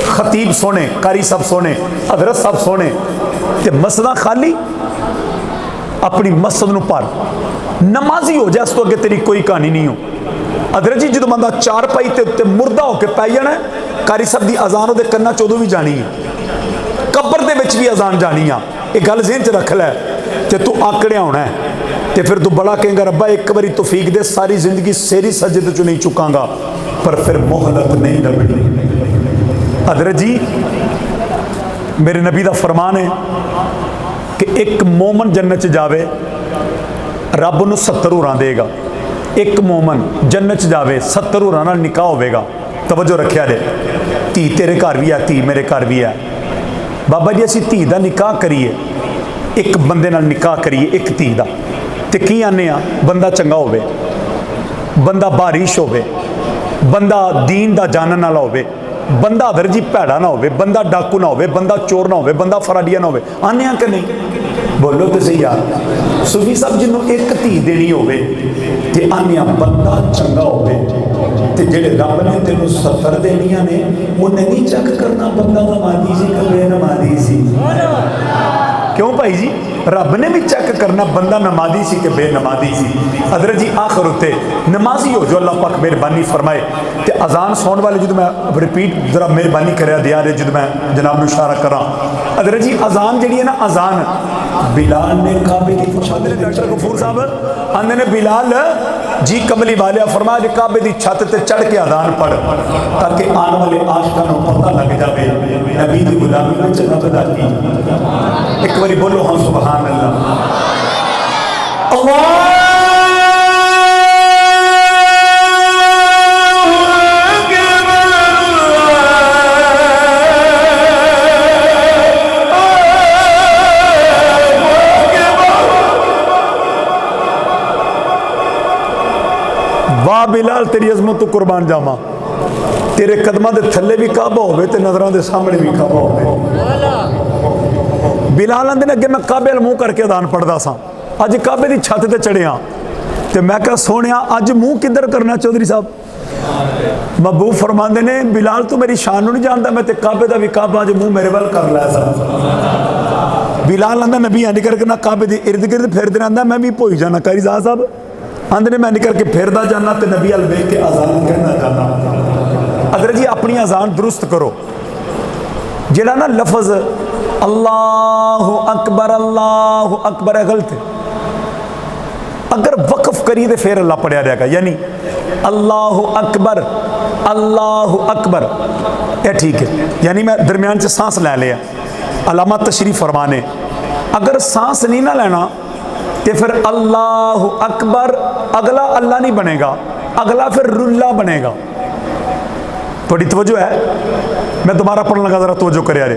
खतीब सोने, कारी साहब सोने, हजरत साहब सोने, ते मस्जिदां खाली। अपनी मस्जिद नूं भर, नमाजी हो जा। इस तो अगे तेरी कोई कहानी नहीं हो। अदर जी जो बंदा चार पाई ते मुर्दा होकर पै जाना, कारी साहब की अजान वो कन्ना चोदों भी जानी है, कब्र दे विच भी अजान जानी आ। ये गल ज़हन च रख लै। ते तू आकड़िया होना है तो फिर तू बड़ा कहेंगा रब्बा एक बारी तौफीक दे, सारी जिंदगी सेरी सजद चो नहीं चुकांगा, पर फिर मोहलत नहीं लभनी। अदर जी मेरे नबी का फरमान है कि एक मोमन जन्नत च जावे रब नूं 70 होरां देगा। एक मोमन जन्नत च जावे 70 होरां नाल निकाह होवेगा। तवज्जो रखिया जे, धी तेरे घर भी है, धी मेरे घर भी है। बाबा जी असीं धी दा निकाह करिए, एक बंदे नाल निकाह करिए एक धी दा, ते की आने आ बंदा चंगा होवे, बंदा बारिश होवे, बंदा दीन दा जानन वाला होवे, बंदा अदर जी भैड़ा ना होवे, बंदा डाकू ना होवे, बंदा चोर ना होवे, बंदा फराडिया ना होवे। आने कि नहीं? बोलो तो सही यार। सूफी साहब जिन्हों एक धी देनी होवे ते आनिया बंदा चंगा होवे ते जेड़े रब ने तेनों 70 देनियां ने उन्हें नहीं चेक करना बंदा नमाजी सी कि बेनमाजी सी। क्यों भाई जी? रब ने भी चेक करना बंदा नमाजी सी कि बेनमाजी सी। हजरत जी आखिर उत्ते नमाजी हो जो अल्लाह पाक मेहरबानी फरमाए। तो अजान सुन वाले जो मैं रिपीट जरा मेहरबानी कर दिया रे जो मैं जनाब को इशारा करा। हजरत जी अजान जी है ना, अजान बिलाल ने काबे की डॉक्टर गफूर साहब आंदे ने बिलाल जी कमली वाले फरमा जे काबे की छत ते चढ़ के अजान पढ़ ताकि आने वाले आशिकां को पता लग जाए नबी की गुलामी में रब दा की। एक बारी बोलो हाँ सुभान अल्लाह। अल्लाह वाह बिलाल तेरी अजमत तो कुर्बान जावा। तेरे कदमां दे थल्ले भी काबा होवे ते नज़रां दे सामने भी काबा होवे। बिलाल आंदे ने अगे मैं काबे मुँह करके अदान पढ़दा सा, अज काबे की छत ते चढ़िया ते मैं कहा सोनिया अज मुँह किधर करना चौधरी साहब। महबूब फरमांदे ने बिलाल तू मेरी शान नहीं जानता, मैं ते काबे का भी काबा अज मुँह मेरे वाल कर लिया सा। बिलाल आंदा नबी इंज करके ना काबे के इर्द गिर्द फिरदे रहंदा, मैं भी भुल जाना कारी साहब। आंदे ने मैं निकल के फिरदा जाना तो नबी अल वेख के अजान कहना जाना। अगर जी अपनी अजान दुरुस्त करो, जेड़ा ना लफज अल्लाहु अकबर है गलत है। अगर वक्फ करिए तो फिर अल्लाह पढ़िया रहेगा, यानी अल्लाहु अकबर यह ठीक है, यानी मैं दरम्यान से सांस ले लिया। अलामा तशरीफ फरमाने अगर सांस नहीं ना लेना तो फिर अल्लाहु अकबर अगला अल्लाह नहीं बनेगा, अगला फिर रुल्ला बनेगा। थोड़ी तवज्जो है? मैं दोबारा पढ़ने लगा, जरा तवज्जो कर रे।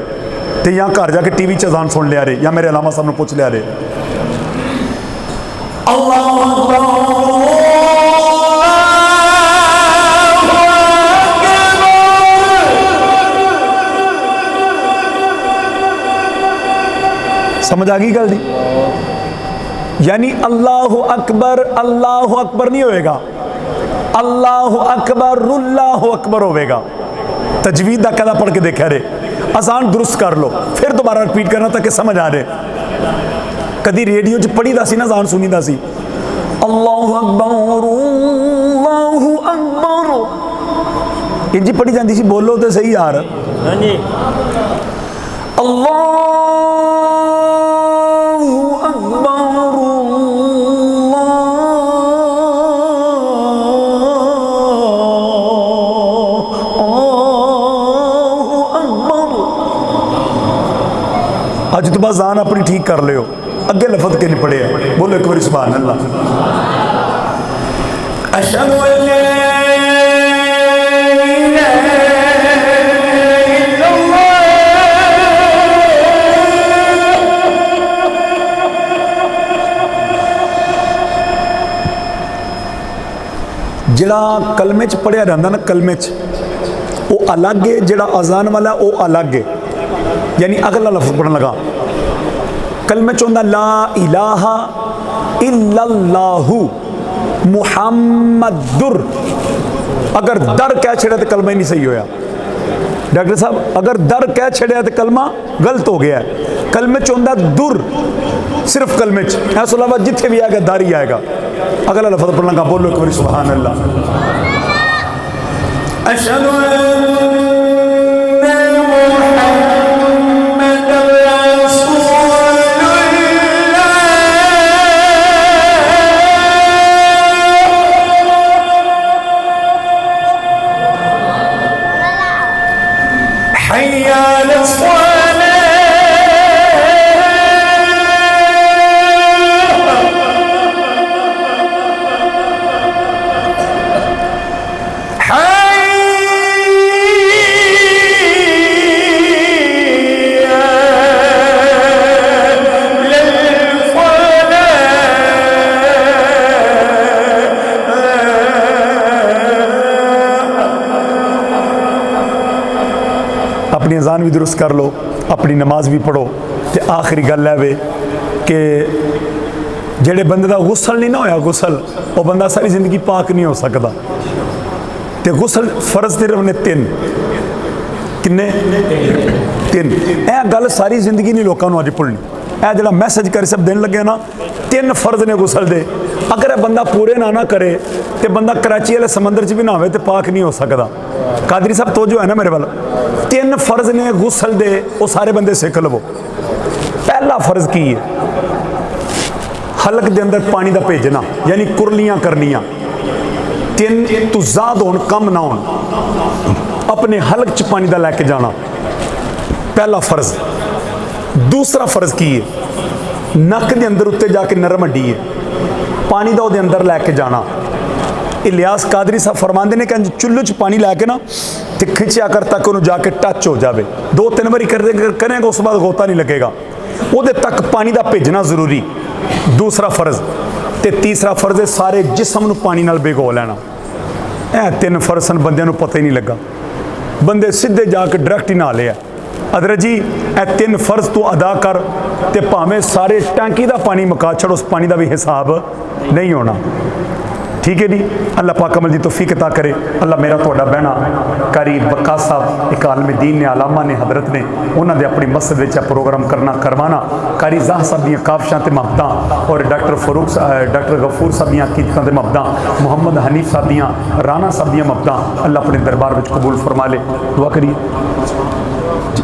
तो यहाँ घर जाके टीवी च अजान सुन लिया रे या मेरे अलामा साहब ने पूछ लिया रे। अल्लाहु अकबर समझ आ गई गल दी? यानी अल्लाहु अकबर नहीं होएगा, अल्लाहु अकबर रुल्लाहु अकबर होएगा। तजवीद का कहना पढ़ के देखा रे, आसान दुरुस्त कर लो फिर दोबारा रिपीट करना ताकि समझ आ रहे। कभी रेडियो च पढ़ी दा सी ना, आसान सुनी दा सी अल्लाहु अकबर इंजी पढ़ी जाती सी। बोलो तो सही यार। अल्लाहु अकबर अज तो बस जान अपनी ठीक कर लियो, अगे लफज के नहीं पढ़े। बोलो एक बार सुभान अल्लाह। अशहदु अन ला इलाहा इल्लल्लाह। जिहड़ा कलमे च पढ़िया रहंदा ना, कलमे च वो अलग है, जिहड़ा अजान वाला वो अलग है। यानी अगला लफ्ज़ पढ़ने लगा, कलमे च होंदा ला इलाहा इल्लल्लाहु मुहम्मदुर। अगर दर कह छड़िया तो कलमा ही नहीं सही होया। डॉक्टर साहब अगर दर कह छड़िया तो कलमा गलत हो गया है। कलमे च होंदा दुर, सिर्फ कलमे च, ऐसा अलावा जिथे भी आएगा दर ही आएगा। अगला लफ्ज़ पढ़ने लगा, बोलो एक बार सुभान अल्लाह। अशहदु अपनी अजान भी दुरुस्त कर लो, अपनी नमाज भी पढ़ो। तो आखिरी गल है वे कि ਜਿਹੜੇ ਬੰਦੇ ਦਾ ਗੁਸਲ ਨਹੀਂ ਨਾ ਹੋਇਆ ਗੁਸਲ ਉਹ ਬੰਦਾ ਸਾਰੀ ਜ਼ਿੰਦਗੀ ਪਾਕ ਨਹੀਂ ਹੋ ਸਕਦਾ ਤੇ ਗੁਸਲ ਫਰਜ਼ ਸਿਰਫ ਨੇ ਤਿੰਨ ਕਿੰਨੇ ਤਿੰਨ ਇਹ ਗੱਲ ਸਾਰੀ ਜ਼ਿੰਦਗੀ ਨਹੀਂ ਲੋਕਾਂ ਨੂੰ ਅੱਜ ਭੁੱਲਣੀ ਇਹ ਜਿਹੜਾ ਮੈਸੇਜ ਕਰ ਸਭ ਦੇਣ ਲੱਗੇ ਨਾ ਤਿੰਨ ਫਰਜ਼ ਨੇ ਗੁਸਲ ਦੇ ਅਗਰ ਇਹ ਬੰਦਾ ਪੂਰੇ ਨਾ ਕਰੇ ਤੇ ਬੰਦਾ ਕਰਾਚੀ ਵਾਲੇ ਸਮੁੰਦਰ 'ਚ ਵੀ ਨਹਾਵੇ ਤੇ ਪਾਕ ਨਹੀਂ ਹੋ ਸਕਦਾ ਕਾਦਰੀ ਸਾਹਿਬ ਤੋਜੋ ਹੈ ਨਾ ਮੇਰੇ ਵੱਲ ਤਿੰਨ ਫਰਜ਼ ਨੇ ਗੁਸਲ ਦੇ ਉਹ ਸਾਰੇ ਬੰਦੇ ਸਿੱਖ ਲਵੋ ਪਹਿਲਾ ਫਰਜ਼ ਕੀ ਹੈ हलक के अंदर पानी का भेजना यानी कुरलियां करनिया तीन तो ज़्यादा होन कम ना होन अपने हलक च पानी का लैके जाना पहला फर्ज दूसरा फर्ज की है नक के अंदर उत्ते जाके नरम हड्डी है पानी का वो अंदर लैके जाना इलियास कादरी साहब फरमाते ने कि चुल्लू च पानी लैके ना तो खिंचिया कर तक उन्होंने जाके टच हो जाए 2-3 बारी करेंगे उस बाद गोता नहीं लगेगा वो तक पानी का भेजना जरूरी दूसरा फर्ज ते तीसरा फर्ज है सारे जिसम नूं पानी नाल भिगो लेना ਇਹ ਤਿੰਨ ਫਰਜ਼ ਹਨ ਬੰਦਿਆਂ ਨੂੰ ਪਤਾ ਹੀ ਨਹੀਂ ਲੱਗਾ ਬੰਦੇ ਸਿੱਧੇ ਜਾ ਕੇ ਡਾਇਰੈਕਟ ਹੀ ਨਹਾ ਲਿਆ ਅਦਰ ਜੀ ਇਹ ਤਿੰਨ ਫਰਜ਼ ਤੂੰ ਅਦਾ ਕਰ ਤੇ ਭਾਵੇਂ ਸਾਰੇ ਟੈਂਕੀ ਦਾ ਪਾਣੀ ਮੁਕਾ ਛੜ ਉਸ ਪਾਣੀ ਦਾ ਵੀ ਹਿਸਾਬ ਨਹੀਂ ਹੋਣਾ ठीक है जी अल्लाह पाक अमल की तौफीक अता करे अल्लाह मेरा थोड़ा बहना कारी वक्कास साहब एक आलम दीन ने आलामा ने हजरत ने उन्होंने अपनी मस्जिद में प्रोग्राम करवाना कारी जाह साहब दी काबशां ते मुहब्बतां और डॉक्टर गफूर साहब दी कीमतां ते मुहब्बतां मुहम्मद हनीफ साहब दी राना साहब दी मुहब्बतां अल्लाह अपने दरबार में कबूल फरमा ले दुआ करिए